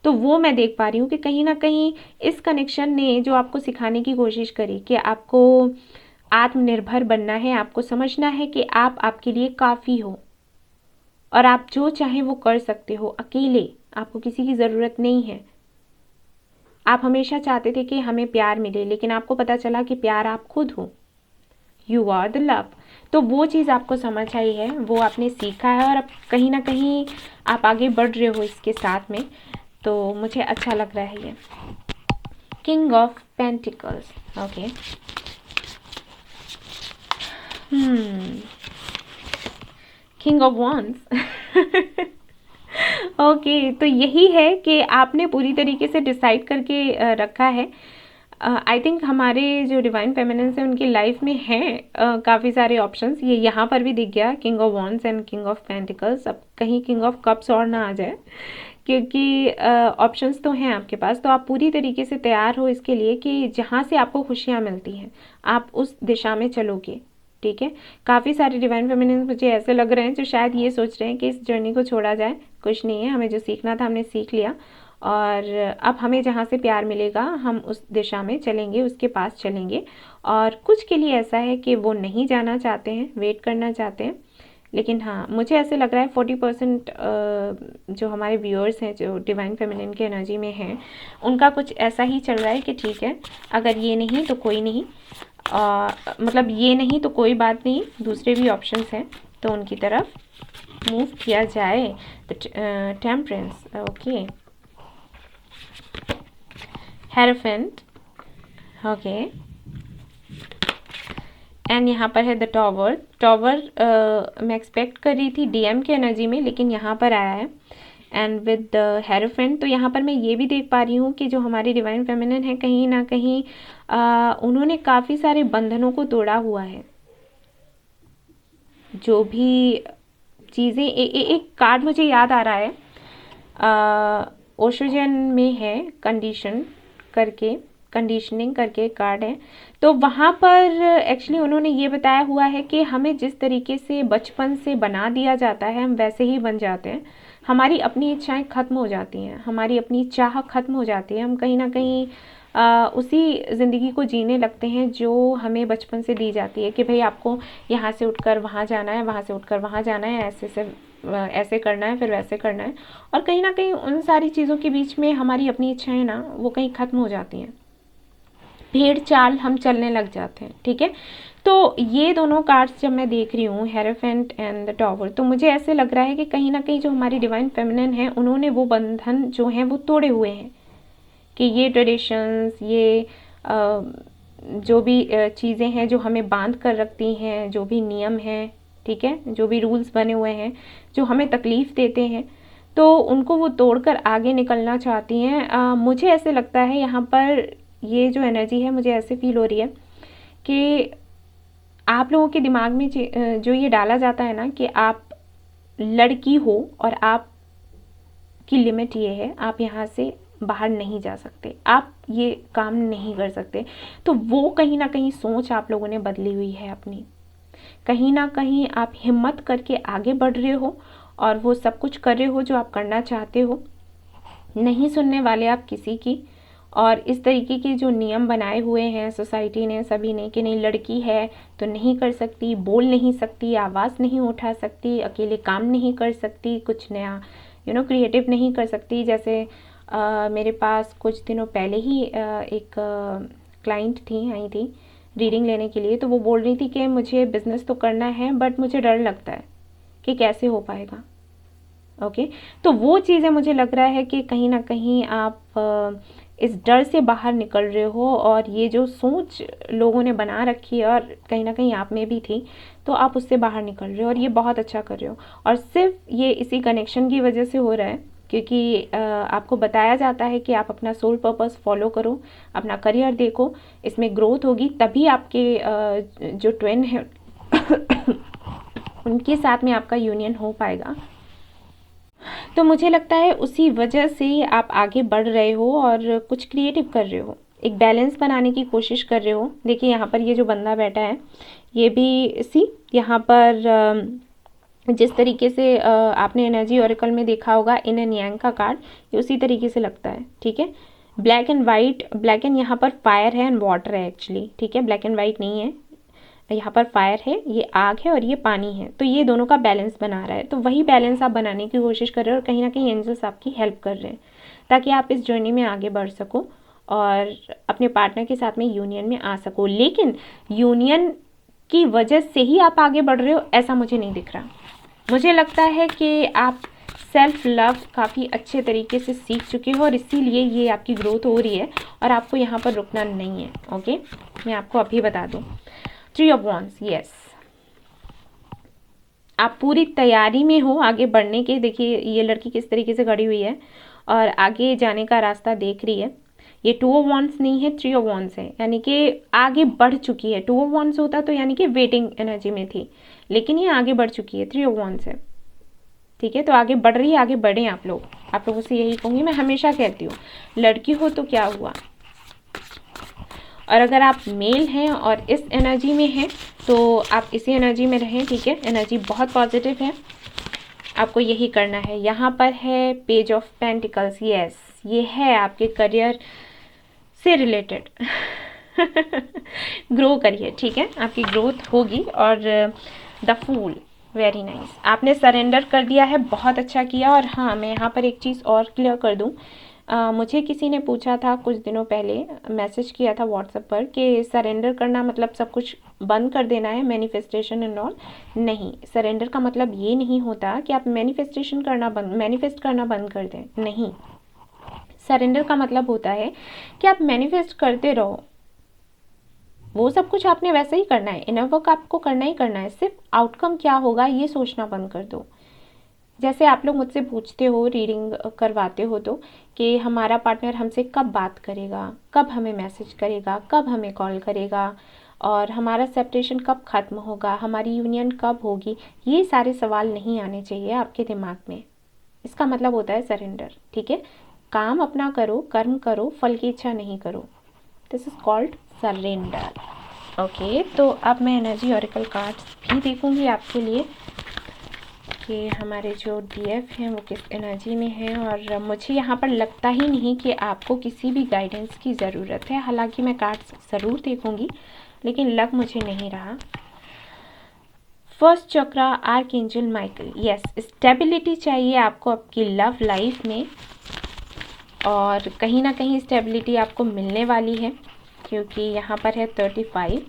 तो वो मैं देख पा रही हूँ कि कहीं ना कहीं इस कनेक्शन ने जो आपको सिखाने की कोशिश करी कि आपको आत्मनिर्भर बनना है, आपको समझना है कि आप आपके लिए काफ़ी हो और आप जो चाहें वो कर सकते हो अकेले, आपको किसी की ज़रूरत नहीं है। आप हमेशा चाहते थे कि हमें प्यार मिले, लेकिन आपको पता चला कि प्यार आप खुद हो। You are the love. तो वो चीज़ आपको समझ आई है, वो आपने सीखा है और अब कहीं ना कहीं आप आगे बढ़ रहे हो इसके साथ में, तो मुझे अच्छा लग रहा है ये। King of pentacles, okay. King of wands okay, तो यही है कि आपने पूरी तरीके से डिसाइड करके रखा है। आई थिंक हमारे जो डिवाइन फेमिनिन्स हैं उनकी लाइफ में हैं काफ़ी सारे ऑप्शंस। ये यहाँ पर भी दिख गया, king of wands and king of pentacles. अब कहीं किंग ऑफ कप्स और ना आ जाए, क्योंकि ऑप्शंस तो हैं आपके पास। तो आप पूरी तरीके से तैयार हो इसके लिए कि जहाँ से आपको खुशियाँ मिलती हैं आप उस दिशा में चलोगे, ठीक है। काफ़ी सारे डिवाइन फेमिनिन्स मुझे ऐसे लग रहे हैं जो शायद ये सोच रहे हैं कि इस जर्नी को छोड़ा जाए, कुछ नहीं है, हमें जो सीखना था हमने सीख लिया और अब हमें जहाँ से प्यार मिलेगा हम उस दिशा में चलेंगे, उसके पास चलेंगे। और कुछ के लिए ऐसा है कि वो नहीं जाना चाहते हैं, वेट करना चाहते हैं। लेकिन हाँ, मुझे ऐसे लग रहा है 40% जो हमारे व्यूअर्स हैं जो डिवाइन फेमिनिन के एनर्जी में हैं, उनका कुछ ऐसा ही चल रहा है कि ठीक है, अगर ये नहीं तो कोई नहीं, मतलब ये नहीं तो कोई बात नहीं, दूसरे भी ऑप्शंस हैं तो उनकी तरफ मूव किया जाए। Temperance, okay. Hierophant, okay. And यहाँ पर है द टॉवर। टॉवर मैं एक्सपेक्ट कर रही थी डीएम के एनर्जी में, लेकिन यहाँ पर आया है एंड विद द हेरोफेंट। तो यहाँ पर मैं ये भी देख पा रही हूँ कि जो हमारी डिवाइन फेमिनिन है कहीं ना कहीं उन्होंने काफ़ी सारे बंधनों को तोड़ा हुआ है। जो भी चीज़ें एक कार्ड मुझे याद आ रहा है, ओशोजन में है कंडीशनिंग करके कार्ड है। तो वहाँ पर एक्चुअली उन्होंने ये बताया हुआ है कि हमें जिस तरीके से बचपन से बना दिया जाता है हम वैसे ही बन जाते हैं। हमारी अपनी इच्छाएं खत्म हो जाती हैं, हमारी अपनी चाह खत्म हो जाती है, हम कहीं ना कहीं उसी ज़िंदगी को जीने लगते हैं जो हमें बचपन से दी जाती है कि भाई आपको यहाँ से उठकर वहाँ जाना है, वहाँ से उठकर वहाँ जाना है, ऐसे करना है, फिर वैसे करना है। और कहीं ना कहीं उन सारी चीज़ों के बीच में हमारी अपनी इच्छाएं ना वो कहीं ख़त्म हो जाती हैं, भेड़ चाल हम चलने लग जाते हैं, ठीक है। तो ये दोनों कार्ड्स जब मैं देख रही हूँ, हेरोफेंट एंड द टॉवर, तो मुझे ऐसे लग रहा है कि कहीं ना कहीं जो हमारी डिवाइन फेमिनिन है उन्होंने वो बंधन जो हैं वो तोड़े हुए हैं कि ये ट्रेडिशंस, ये जो भी चीज़ें हैं जो हमें बांध कर रखती हैं, जो भी नियम हैं, ठीक है, जो भी रूल्स बने हुए हैं जो हमें तकलीफ़ देते हैं, तो उनको वो तोड़कर आगे निकलना चाहती हैं। मुझे ऐसे लगता है यहाँ पर ये जो एनर्जी है मुझे ऐसे फील हो रही है कि आप लोगों के दिमाग में जो ये डाला जाता है ना कि आप लड़की हो और आप की लिमिट ये है, आप यहाँ से बाहर नहीं जा सकते, आप ये काम नहीं कर सकते। तो वो कहीं ना कहीं सोच आप लोगों ने बदली हुई है अपनी। कहीं ना कहीं आप हिम्मत करके आगे बढ़ रहे हो और वो सब कुछ कर रहे हो जो आप करना चाहते हो, नहीं सुनने वाले आप किसी की। और इस तरीके के जो नियम बनाए हुए हैं सोसाइटी ने, सभी ने, कि नहीं लड़की है तो नहीं कर सकती, बोल नहीं सकती, आवाज़ नहीं उठा सकती, अकेले काम नहीं कर सकती, कुछ नया क्रिएटिव नहीं कर सकती। जैसे मेरे पास कुछ दिनों पहले ही एक क्लाइंट थी, आई थी रीडिंग लेने के लिए, तो वो बोल रही थी कि मुझे बिज़नेस तो करना है बट मुझे डर लगता है कि कैसे हो पाएगा। ओके, तो वो चीज़ें मुझे लग रहा है कि कहीं ना कहीं आप इस डर से बाहर निकल रहे हो और ये जो सोच लोगों ने बना रखी है और कहीं ना कहीं आप में भी थी, तो आप उससे बाहर निकल रहे हो और ये बहुत अच्छा कर रहे हो। और सिर्फ ये इसी कनेक्शन की वजह से हो रहा है क्योंकि आपको बताया जाता है कि आप अपना सोल पर्पस फॉलो करो, अपना करियर देखो, इसमें ग्रोथ होगी, तभी आपके जो ट्विन है उनके साथ में आपका यूनियन हो पाएगा। तो मुझे लगता है उसी वजह से आप आगे बढ़ रहे हो और कुछ क्रिएटिव कर रहे हो, एक बैलेंस बनाने की कोशिश कर रहे हो। देखिए यहाँ पर ये जो बंदा बैठा है ये भी यहाँ पर जिस तरीके से आपने एनर्जी ऑरेकल में देखा होगा इन एंड यांग का कार्ड, ये उसी तरीके से लगता है, ठीक है। Black and white, black and यहाँ पर फायर है एंड वाटर है एक्चुअली, ठीक है, ब्लैक एंड वाइट नहीं है, यहाँ पर फायर है, ये आग है और ये पानी है, तो ये दोनों का बैलेंस बना रहा है। तो वही बैलेंस आप बनाने की कोशिश कर रहे हो और कहीं ना कहीं एंजल्स आपकी हेल्प कर रहे हैं ताकि आप इस जर्नी में आगे बढ़ सको और अपने पार्टनर के साथ में यूनियन में आ सको। लेकिन यूनियन की वजह से ही आप आगे बढ़ रहे हो, ऐसा मुझे नहीं दिख रहा। मुझे लगता है कि आप सेल्फ लव काफ़ी अच्छे तरीके से सीख चुके हो और इसीलिए ये आपकी ग्रोथ हो रही है और आपको यहाँ पर रुकना नहीं है। ओके, मैं आपको अभी बता दूँ। 3 ऑफ वॉन्ड्स, यस, आप पूरी तैयारी में हो आगे बढ़ने के। देखिए ये लड़की किस तरीके से खड़ी हुई है और आगे जाने का रास्ता देख रही है। ये 2 ऑफ वॉन्ड्स नहीं है, 3 ऑफ वॉन्ड्स है, यानी कि आगे बढ़ चुकी है। 2 ऑफ वॉन्ड्स होता तो यानी कि वेटिंग एनर्जी में थी, लेकिन ये आगे बढ़ चुकी है। 3 ऑफ वॉन्ड्स है, ठीक है। तो आगे बढ़ रही है, आगे बढ़ें आप लोग। आप लोगों से यही कहूँगी, मैं हमेशा कहती हूँ, लड़की हो तो क्या हुआ, और अगर आप मेल हैं और इस एनर्जी में हैं तो आप इसी एनर्जी में रहें, ठीक है। एनर्जी बहुत पॉजिटिव है, आपको यही करना है। यहाँ पर है पेज ऑफ पेंटिकल्स, यस, ये है आपके करियर से रिलेटेड। ग्रो करिए, ठीक है, आपकी ग्रोथ होगी। और द फूल, वेरी नाइस, आपने सरेंडर कर दिया है, बहुत अच्छा किया। और हाँ, मैं यहाँ पर एक चीज़ और क्लियर कर दूँ, मुझे किसी ने पूछा था कुछ दिनों पहले, मैसेज किया था व्हाट्सएप पर कि सरेंडर करना मतलब सब कुछ बंद कर देना है, मैनिफेस्टेशन एंड ऑल। नहीं, सरेंडर का मतलब ये नहीं होता कि आप मैनिफेस्ट करना बंद कर दें, नहीं। सरेंडर का मतलब होता है कि आप मैनिफेस्ट करते रहो, वो सब कुछ आपने वैसे ही करना है, इनर वर्क आपको करना ही करना है, सिर्फ आउटकम क्या होगा ये सोचना बंद कर दो। जैसे आप लोग मुझसे पूछते हो, रीडिंग करवाते हो तो, कि हमारा पार्टनर हमसे कब बात करेगा, कब हमें मैसेज करेगा, कब हमें कॉल करेगा, और हमारा सेपरेशन कब ख़त्म होगा, हमारी यूनियन कब होगी, ये सारे सवाल नहीं आने चाहिए आपके दिमाग में। इसका मतलब होता है सरेंडर, ठीक है। काम अपना करो, कर्म करो, फल की इच्छा नहीं करो, this is called surrender. Okay, तो अब मैं एनर्जी ऑरेकल कार्ड्स भी देखूंगी आपके लिए कि हमारे जो डीएफ हैं वो किस एनर्जी में हैं। और मुझे यहाँ पर लगता ही नहीं कि आपको किसी भी गाइडेंस की ज़रूरत है, हालांकि मैं कार्ड्स ज़रूर देखूंगी, लेकिन लग मुझे नहीं रहा। फर्स्ट चक्रा, आर्कएंजल माइकल, यस, स्टेबिलिटी चाहिए आपको आपकी लव लाइफ में, और कहीं ना कहीं स्टेबिलिटी आपको मिलने वाली है, क्योंकि यहाँ पर है 35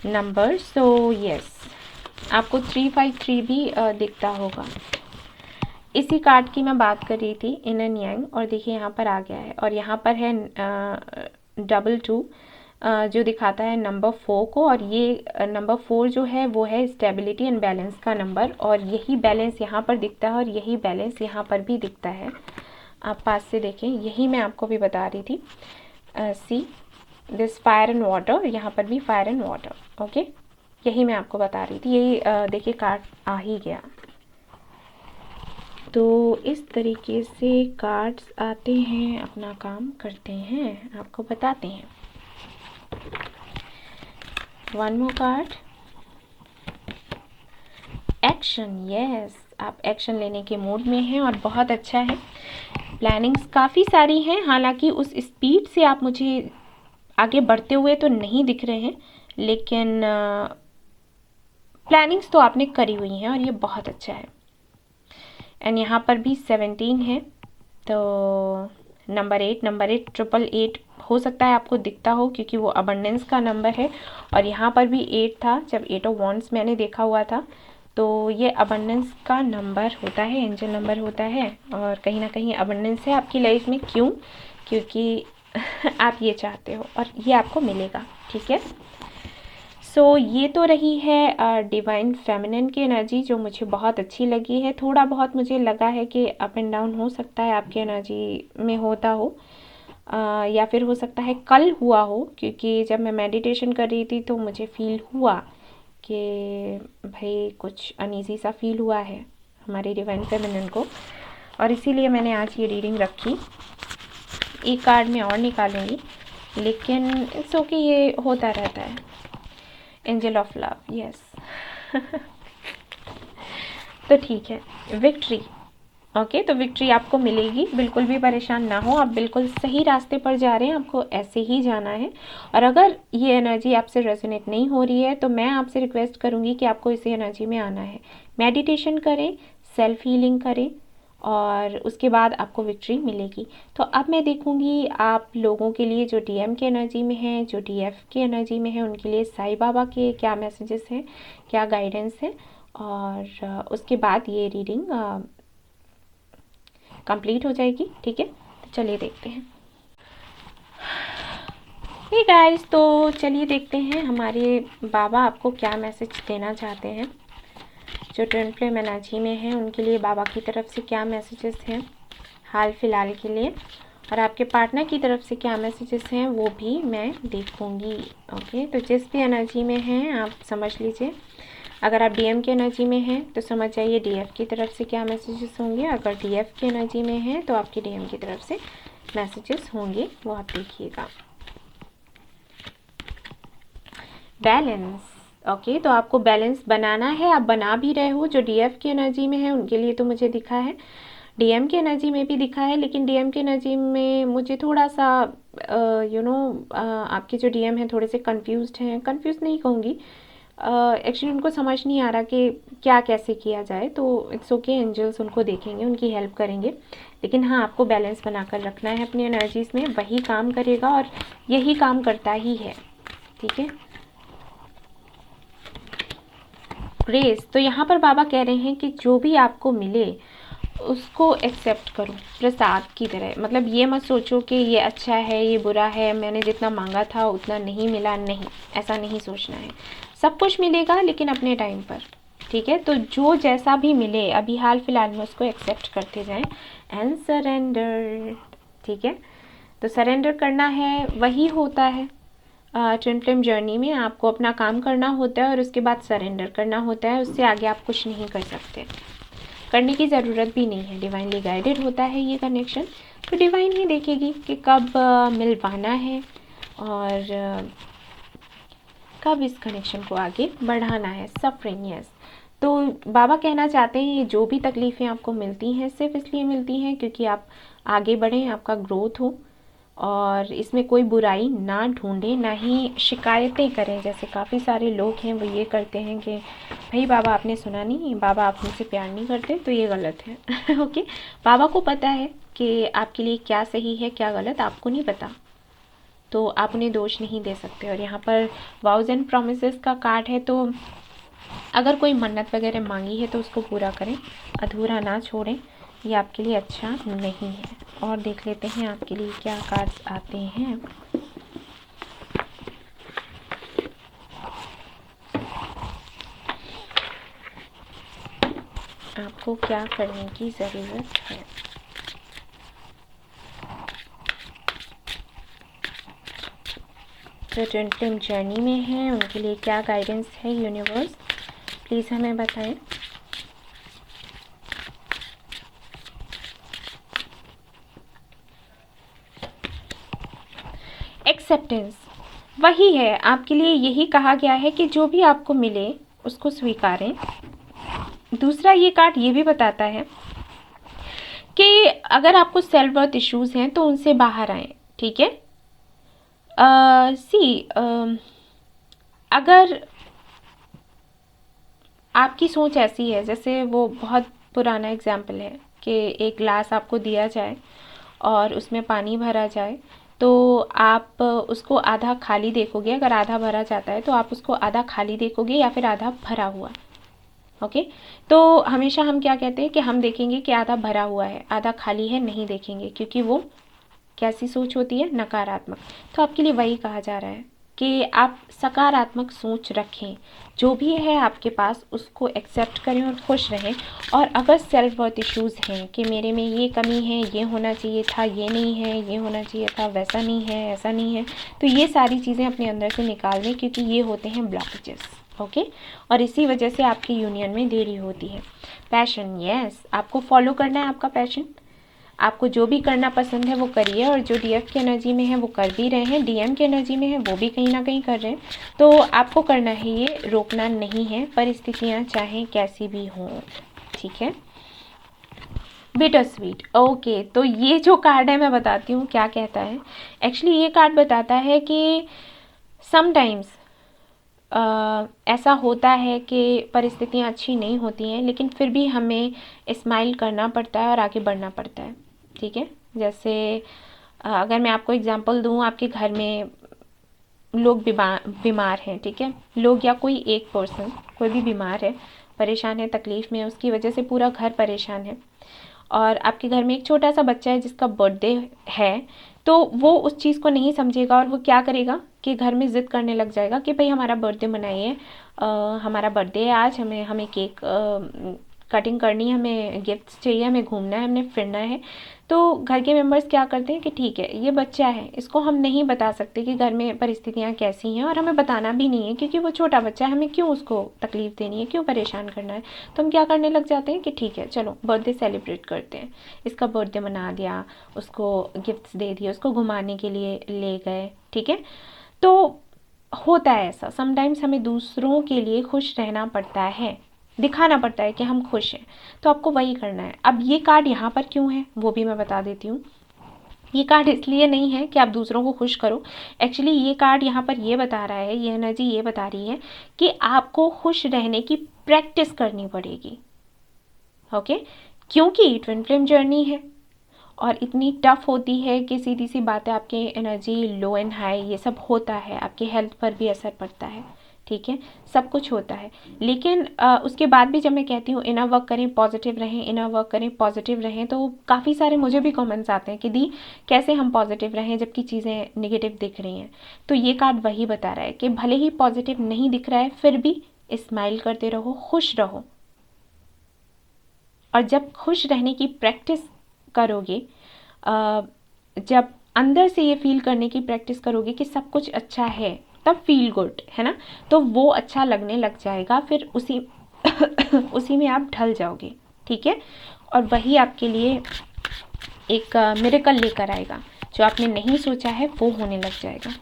नंबर। सो यस, आपको 353 भी दिखता होगा। इसी कार्ड की मैं बात कर रही थी, इन एंड यांग, और देखिए यहाँ पर आ गया है, और यहाँ पर है 22 जो दिखाता है नंबर 4 को, और ये नंबर 4 जो है वो है स्टेबिलिटी एंड बैलेंस का नंबर, और यही बैलेंस यहाँ पर दिखता है और यही बैलेंस यहाँ पर भी दिखता है। आप पास से देखें, यही मैं आपको भी बता रही थी। See this fire and water, यहाँ पर भी फायर एंड वाटर, ओके, यही मैं आपको बता रही थी। यही देखिए कार्ड आ ही गया। तो इस तरीके से कार्ड्स आते हैं, अपना काम करते हैं, आपको बताते हैं। One more card, action, yes, आप एक्शन लेने के मूड में हैं और बहुत अच्छा है। प्लानिंग्स काफ़ी सारी हैं, हालांकि उस स्पीड से आप मुझे आगे बढ़ते हुए तो नहीं दिख रहे हैं, लेकिन प्लानिंग्स तो आपने करी हुई हैं और ये बहुत अच्छा है। एंड यहाँ पर भी 17 है, तो नंबर 8 888 हो सकता है आपको दिखता हो, क्योंकि वो अबंडेंस का नंबर है, और यहाँ पर भी 8 था जब 8 ऑफ वॉन्ड्स मैंने देखा हुआ था। तो ये अबंडेंस का नंबर होता है, एंजल नंबर होता है, और कहीं ना कहीं अबंडेंस है आपकी लाइफ में। क्यों? क्योंकि आप ये चाहते हो और ये आपको मिलेगा, ठीक है। सो ये तो रही है डिवाइन फेमिनिन की एनर्जी, जो मुझे बहुत अच्छी लगी है। थोड़ा बहुत मुझे लगा है कि अप एंड डाउन हो सकता है आपकी एनर्जी में होता हो, या फिर हो सकता है कल हुआ हो, क्योंकि जब मैं मेडिटेशन कर रही थी तो मुझे फील हुआ कि भाई कुछ अनईजी सा फील हुआ है हमारी डिवाइन फेमिनिन को, और इसीलिए मैंने आज ये रीडिंग रखी। एक कार्ड में और निकालूंगी, लेकिन इट्स ओके, ये होता रहता है। Angel of love, yes. तो ठीक है, विक्ट्री, ओके, तो विक्ट्री आपको मिलेगी, बिल्कुल भी परेशान ना हो, आप बिल्कुल सही रास्ते पर जा रहे हैं, आपको ऐसे ही जाना है। और अगर ये एनर्जी आपसे रेजोनेट नहीं हो रही है तो मैं आपसे रिक्वेस्ट करूंगी कि आपको इसी एनर्जी में आना है। मेडिटेशन करें, सेल्फ हीलिंग करें, और उसके बाद आपको विक्ट्री मिलेगी। तो अब मैं देखूंगी आप लोगों के लिए जो डीएम के एनर्जी में है, जो डीएफ के एनर्जी में है, उनके लिए साईं बाबा के क्या मैसेजेस हैं, क्या गाइडेंस है, और उसके बाद ये रीडिंग कंप्लीट हो जाएगी। ठीक है, तो चलिए देखते हैं। हे गाइस, तो चलिए देखते हैं हमारे बाबा आपको क्या मैसेज देना चाहते हैं। जो ट्विन फ्लेम एनर्जी में है उनके लिए बाबा की तरफ से क्या मैसेजेस हैं हाल फिलहाल के लिए, और आपके पार्टनर की तरफ से क्या मैसेजेस हैं वो भी मैं देखूंगी। ओके, तो जिस भी एनर्जी में हैं आप समझ लीजिए। अगर आप डीएम की एनर्जी में हैं तो समझ जाइए डीएफ की तरफ से क्या मैसेजेस होंगे। अगर डीएफ की एनर्जी में हैं तो आपके डीएम की तरफ से मैसेजेस होंगे, वो आप देखिएगा। बैलेंस। ओके, तो आपको बैलेंस बनाना है, आप बना भी रहे हो। जो डीएफ की एनर्जी में है उनके लिए तो मुझे दिखा है, डीएम की एनर्जी में भी दिखा है, लेकिन डीएम की एनर्जी में मुझे थोड़ा सा आपके जो डीएम हैं थोड़े से कंफ्यूज्ड हैं। कंफ्यूज नहीं कहूँगी, एक्चुअली उनको समझ नहीं आ रहा कि क्या कैसे किया जाए। तो इट्स ओके, एंजल्स उनको देखेंगे, उनकी हेल्प करेंगे। लेकिन हाँ, आपको बैलेंस बनाकर रखना है अपनी एनर्जीज़ में, वही काम करेगा और यही काम करता ही है। ठीक है, ग्रेस। तो यहाँ पर बाबा कह रहे हैं कि जो भी आपको मिले उसको एक्सेप्ट करो प्रसाद की तरह। मतलब ये मत सोचो कि ये अच्छा है, ये बुरा है, मैंने जितना मांगा था उतना नहीं मिला, नहीं, ऐसा नहीं सोचना है। सब कुछ मिलेगा लेकिन अपने टाइम पर। ठीक है, तो जो जैसा भी मिले अभी हाल फिलहाल में उसको एक्सेप्ट करते जाएं एंड सरेंडर। ठीक है, तो सरेंडर करना है, वही होता है ट्विन फ्लेम जर्नी में। आपको अपना काम करना होता है और उसके बाद सरेंडर करना होता है, उससे आगे आप कुछ नहीं कर सकते, करने की ज़रूरत भी नहीं है। डिवाइनली गाइडेड होता है ये कनेक्शन, तो डिवाइन ही देखेगी कि कब मिलवाना है और कब इस कनेक्शन को आगे बढ़ाना है। Suffering, yes. तो बाबा कहना चाहते हैं ये जो भी तकलीफ़ें आपको मिलती हैं सिर्फ इसलिए मिलती हैं क्योंकि आप आगे बढ़ें, आपका ग्रोथ हो, और इसमें कोई बुराई ना ढूंढें, ना ही शिकायतें करें। जैसे काफ़ी सारे लोग हैं वो ये करते हैं कि भाई बाबा आपने सुना नहीं, बाबा आप मुझसे प्यार नहीं करते, तो ये गलत है। ओके, बाबा को पता है कि आपके लिए क्या सही है क्या गलत, आपको नहीं पता, तो आप उन्हें दोष नहीं दे सकते। और यहाँ पर वाउज एंड प्रोमिसेस का कार्ड है, तो अगर कोई मन्नत वगैरह मांगी है तो उसको पूरा करें, अधूरा ना छोड़ें, ये आपके लिए अच्छा नहीं है। और देख लेते हैं आपके लिए क्या कार्ड्स आते हैं। आपको क्या करने की ज़रूरत है। जो ट्विन फ्लेम जर्नी में है उनके लिए क्या गाइडेंस है यूनिवर्स, प्लीज़ हमें बताएं। एक्सेप्टेंस वही है, आपके लिए यही कहा गया है कि जो भी आपको मिले उसको स्वीकारें। दूसरा ये कार्ड ये भी बताता है कि अगर आपको सेल्फ वर्थ इश्यूज़ हैं तो उनसे बाहर आएं। ठीक है, अगर आपकी सोच ऐसी है, जैसे वो बहुत पुराना एग्जाम्पल है कि एक ग्लास आपको दिया जाए और उसमें पानी भरा जाए, तो आप उसको आधा खाली देखोगे। अगर आधा भरा जाता है तो आप उसको आधा खाली देखोगे या फिर आधा भरा हुआ। ओके, तो हमेशा हम क्या कहते हैं कि हम देखेंगे कि आधा भरा हुआ है, आधा खाली है नहीं देखेंगे, क्योंकि वो कैसी सोच होती है, नकारात्मक। तो आपके लिए वही कहा जा रहा है कि आप सकारात्मक सोच रखें, जो भी है आपके पास उसको एक्सेप्ट करें और खुश रहें। और अगर सेल्फ वर्थ इश्यूज़ हैं कि मेरे में ये कमी है, ये होना चाहिए था, ये नहीं है, ये होना चाहिए था, वैसा नहीं है, ऐसा नहीं है, तो ये सारी चीज़ें अपने अंदर से निकाल दें, क्योंकि ये होते हैं ब्लॉकेजेस। ओके, और इसी वजह से आपकी यूनियन में देरी होती है। पैशन, यस, आपको फॉलो करना है आपका पैशन, आपको जो भी करना पसंद है वो करिए। और जो डीएफ की एनर्जी में है वो कर भी रहे हैं, डीएम की एनर्जी में है वो भी कहीं ना कहीं कर रहे हैं, तो आपको करना है, ये रोकना नहीं है, परिस्थितियाँ चाहे कैसी भी हों। ठीक है, बिटर स्वीट। ओके, तो ये जो कार्ड है मैं बताती हूँ क्या कहता है। एक्चुअली ये कार्ड बताता है कि समटाइम्स ऐसा होता है कि परिस्थितियाँ अच्छी नहीं होती हैं, लेकिन फिर भी हमें स्माइल करना पड़ता है और आगे बढ़ना पड़ता है। ठीक है, जैसे अगर मैं आपको एग्जांपल दूँ, आपके घर में लोग बीमार हैं, ठीक है, लोग या कोई एक पर्सन कोई भी बीमार है, परेशान है, तकलीफ़ में है, उसकी वजह से पूरा घर परेशान है, और आपके घर में एक छोटा सा बच्चा है जिसका बर्थडे है, तो वो उस चीज़ को नहीं समझेगा और वो क्या करेगा कि घर में ज़िद करने लग जाएगा कि भाई हमारा बर्थडे मनाइए, हमारा बर्थडे है आज, हमें केक कटिंग करनी है, हमें गिफ्ट्स चाहिए, हमें घूमना है, हमने फिरना है। तो घर के मेंबर्स क्या करते हैं कि ठीक है, ये बच्चा है, इसको हम नहीं बता सकते कि घर में परिस्थितियाँ कैसी हैं, और हमें बताना भी नहीं है क्योंकि वो छोटा बच्चा है, हमें क्यों उसको तकलीफ़ देनी है, क्यों परेशान करना है। तो हम क्या करने लग जाते हैं कि ठीक है चलो बर्थडे सेलिब्रेट करते हैं, इसका बर्थडे मना दिया, उसको गिफ्ट्स दे दिए, उसको घुमाने के लिए ले गए। ठीक है, तो होता है ऐसा, समटाइम्स हमें दूसरों के लिए खुश रहना पड़ता है, दिखाना पड़ता है कि हम खुश हैं। तो आपको वही करना है। अब ये कार्ड यहाँ पर क्यों है वो भी मैं बता देती हूँ। ये कार्ड इसलिए नहीं है कि आप दूसरों को खुश करो, एक्चुअली ये कार्ड यहाँ पर ये बता रहा है, ये एनर्जी ये बता रही है कि आपको खुश रहने की प्रैक्टिस करनी पड़ेगी। ओके, क्योंकि ट्विन फ्लेम जर्नी है और इतनी टफ होती है कि सीधी सी बातें, आपकी एनर्जी लो एंड हाई ये सब होता है, आपकी हेल्थ पर भी असर पड़ता है। ठीक है, सब कुछ होता है, लेकिन उसके बाद भी जब मैं कहती हूँ इनर वर्क करें, पॉजिटिव रहें, इनर वर्क करें, पॉजिटिव रहें, तो काफ़ी सारे मुझे भी कमेंट्स आते हैं कि दी कैसे हम पॉजिटिव रहें जबकि चीज़ें निगेटिव दिख रही हैं। तो ये कार्ड वही बता रहा है कि भले ही पॉजिटिव नहीं दिख रहा है फिर भी स्माइल करते रहो, खुश रहो, और जब खुश रहने की प्रैक्टिस करोगे, जब अंदर से ये फील करने की प्रैक्टिस करोगे कि सब कुछ अच्छा है, तब फील गुड है ना, तो वो अच्छा लगने लग जाएगा, फिर उसी उसी में आप ढल जाओगे। ठीक है, और वही आपके लिए एक मिरेकल लेकर आएगा, जो आपने नहीं सोचा है वो होने लग जाएगा।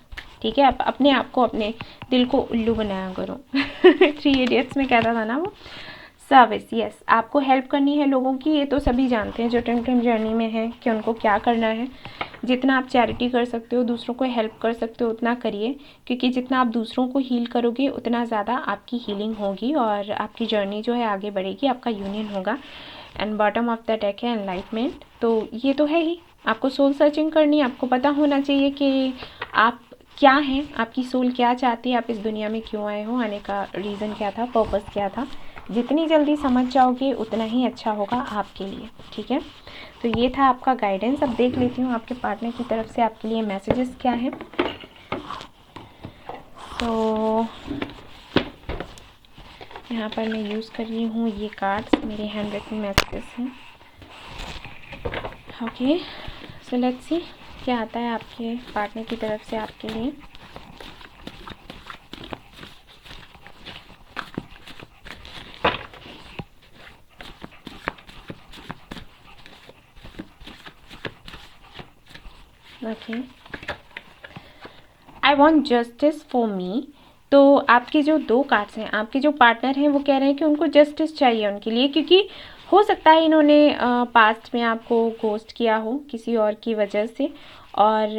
ठीक है, आप अपने आप को, अपने दिल को उल्लू बनाया करो। 3 इडियट्स में कहता था ना वो, सर्विस, यस, आपको हेल्प करनी है लोगों की, ये तो सभी जानते हैं जो ट्विन फ्लेम जर्नी में है कि उनको क्या करना है। जितना आप चैरिटी कर सकते हो, दूसरों को हेल्प कर सकते हो, उतना करिए, क्योंकि जितना आप दूसरों को हील करोगे उतना ज़्यादा आपकी हीलिंग होगी और आपकी जर्नी जो है आगे बढ़ेगी, आपका यूनियन होगा। And bottom of the deck है एनलाइटमेंट, तो ये तो है ही, आपको सोल सर्चिंग करनी है, आपको पता होना चाहिए कि आप क्या हैं, आपकी सोल क्या चाहती है, आप इस दुनिया में क्यों आए हो, आने का रीज़न क्या था, पर्पस क्या था। जितनी जल्दी समझ जाओगे उतना ही अच्छा होगा आपके लिए। ठीक है, तो ये था आपका गाइडेंस। अब देख लेती हूँ आपके पार्टनर की तरफ से आपके लिए मैसेजेस क्या हैं। तो यहाँ पर मैं यूज़ कर रही हूँ ये कार्ड्स, मेरे हैंड रिटन मैसेजेस हैं। ओके, सो लेट्स सी क्या आता है आपके पार्टनर की तरफ से आपके लिए। Okay, I want justice for me. तो आपके जो 2 कार्ड्स हैं, आपके जो पार्टनर हैं वो कह रहे हैं कि उनको जस्टिस चाहिए उनके लिए, क्योंकि हो सकता है इन्होंने पास्ट में आपको घोस्ट किया हो किसी और की वजह से, और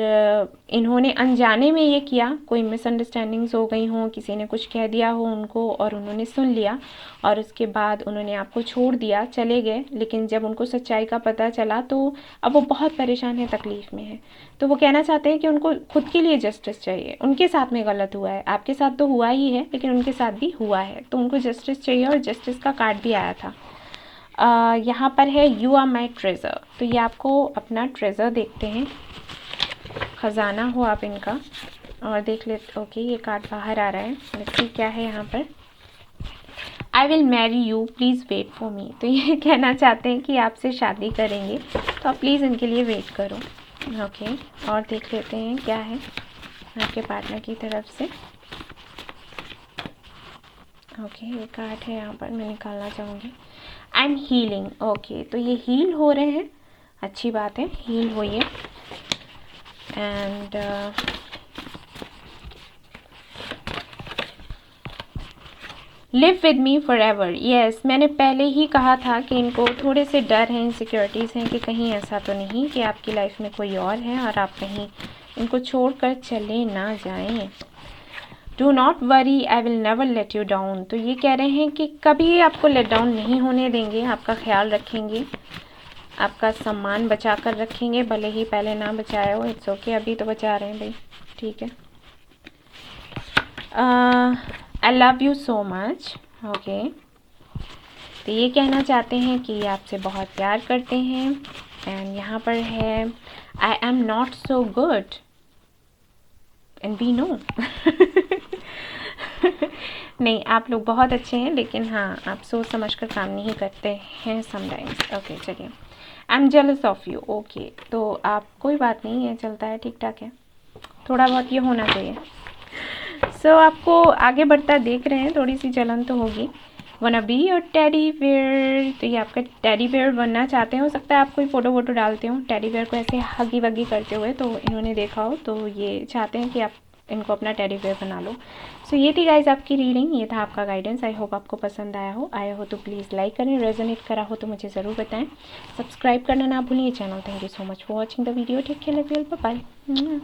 इन्होंने अनजाने में ये किया, कोई मिसअंडरस्टैंडिंग्स हो गई हों, किसी ने कुछ कह दिया हो उनको और उन्होंने सुन लिया, और उसके बाद उन्होंने आपको छोड़ दिया, चले गए। लेकिन जब उनको सच्चाई का पता चला तो अब वो बहुत परेशान है, तकलीफ़ में है। तो वो कहना चाहते हैं कि उनको खुद के लिए जस्टिस चाहिए, उनके साथ में गलत हुआ है, आपके साथ तो हुआ ही है लेकिन उनके साथ भी हुआ है, तो उनको जस्टिस चाहिए, और जस्टिस का कार्ड भी आया था। यहाँ पर है यू आर माई ट्रेज़र, तो ये आपको अपना ट्रेज़र देखते हैं, ख़जाना हो आप इनका, और देख लेते। ओके, ये कार्ड बाहर आ रहा है, देखिए क्या है यहाँ पर। I will marry you, please wait for me, तो ये कहना चाहते हैं कि आपसे शादी करेंगे, तो आप प्लीज़ इनके लिए वेट करो। ओके, और देख लेते हैं क्या है आपके पार्टनर की तरफ से। ओके, ये कार्ड है यहाँ पर, मैं निकालना चाहूँगी। आई एम हीलिंग, ओके, तो ये हील हो रहे हैं, अच्छी बात है, हील होइए। And live with me for ever, yes, मैंने पहले ही कहा था कि इनको थोड़े से डर हैं, इनसिक्योरिटीज़ हैं कि कहीं ऐसा तो नहीं कि आपकी लाइफ में कोई और है और आप कहीं इनको छोड़कर चले ना जाएं। Do not worry, I will never let you down. तो ये कह रहे हैं कि कभी आपको लेट डाउन नहीं होने देंगे, आपका ख्याल रखेंगे, आपका सम्मान बचा कर रखेंगे, भले ही पहले ना बचाया हो, इट्स ओके, अभी तो बचा रहे हैं भाई, ठीक है। I love you so much, okay. तो ये कहना चाहते हैं कि आपसे बहुत प्यार करते हैं। एंड यहाँ पर है I am not so good and we know. नहीं, आप लोग बहुत अच्छे हैं, लेकिन हाँ, आप सोच समझ कर काम नहीं करते हैं समटाइम्स। ओके, चलिए। I am jealous of you, okay. तो आप, कोई बात नहीं है, चलता है, ठीक ठाक है, थोड़ा बहुत ये होना चाहिए। सो आपको आगे बढ़ता देख रहे हैं, थोड़ी सी जलन तो होगी। wanna be your teddy bear, तो ये आपका टेडी बेयर बनना चाहते हैं। हो सकता है आप कोई फ़ोटो वोटो डालते हो टेडी बेयर को ऐसे हगी वगी करते हुए, तो इन्होंने देखा हो, तो ये चाहते हैं कि आप इनको अपना टेडी बेयर बना लो। सो ये थी गाइज आपकी रीडिंग, ये था आपका गाइडेंस। आई होप आपको पसंद आया हो तो प्लीज़ लाइक करें, रेजोनेट करा हो तो मुझे ज़रूर बताएं, सब्सक्राइब करना ना भूलिए channel. Thank you so much for watching the video, take care, love you, bye bye.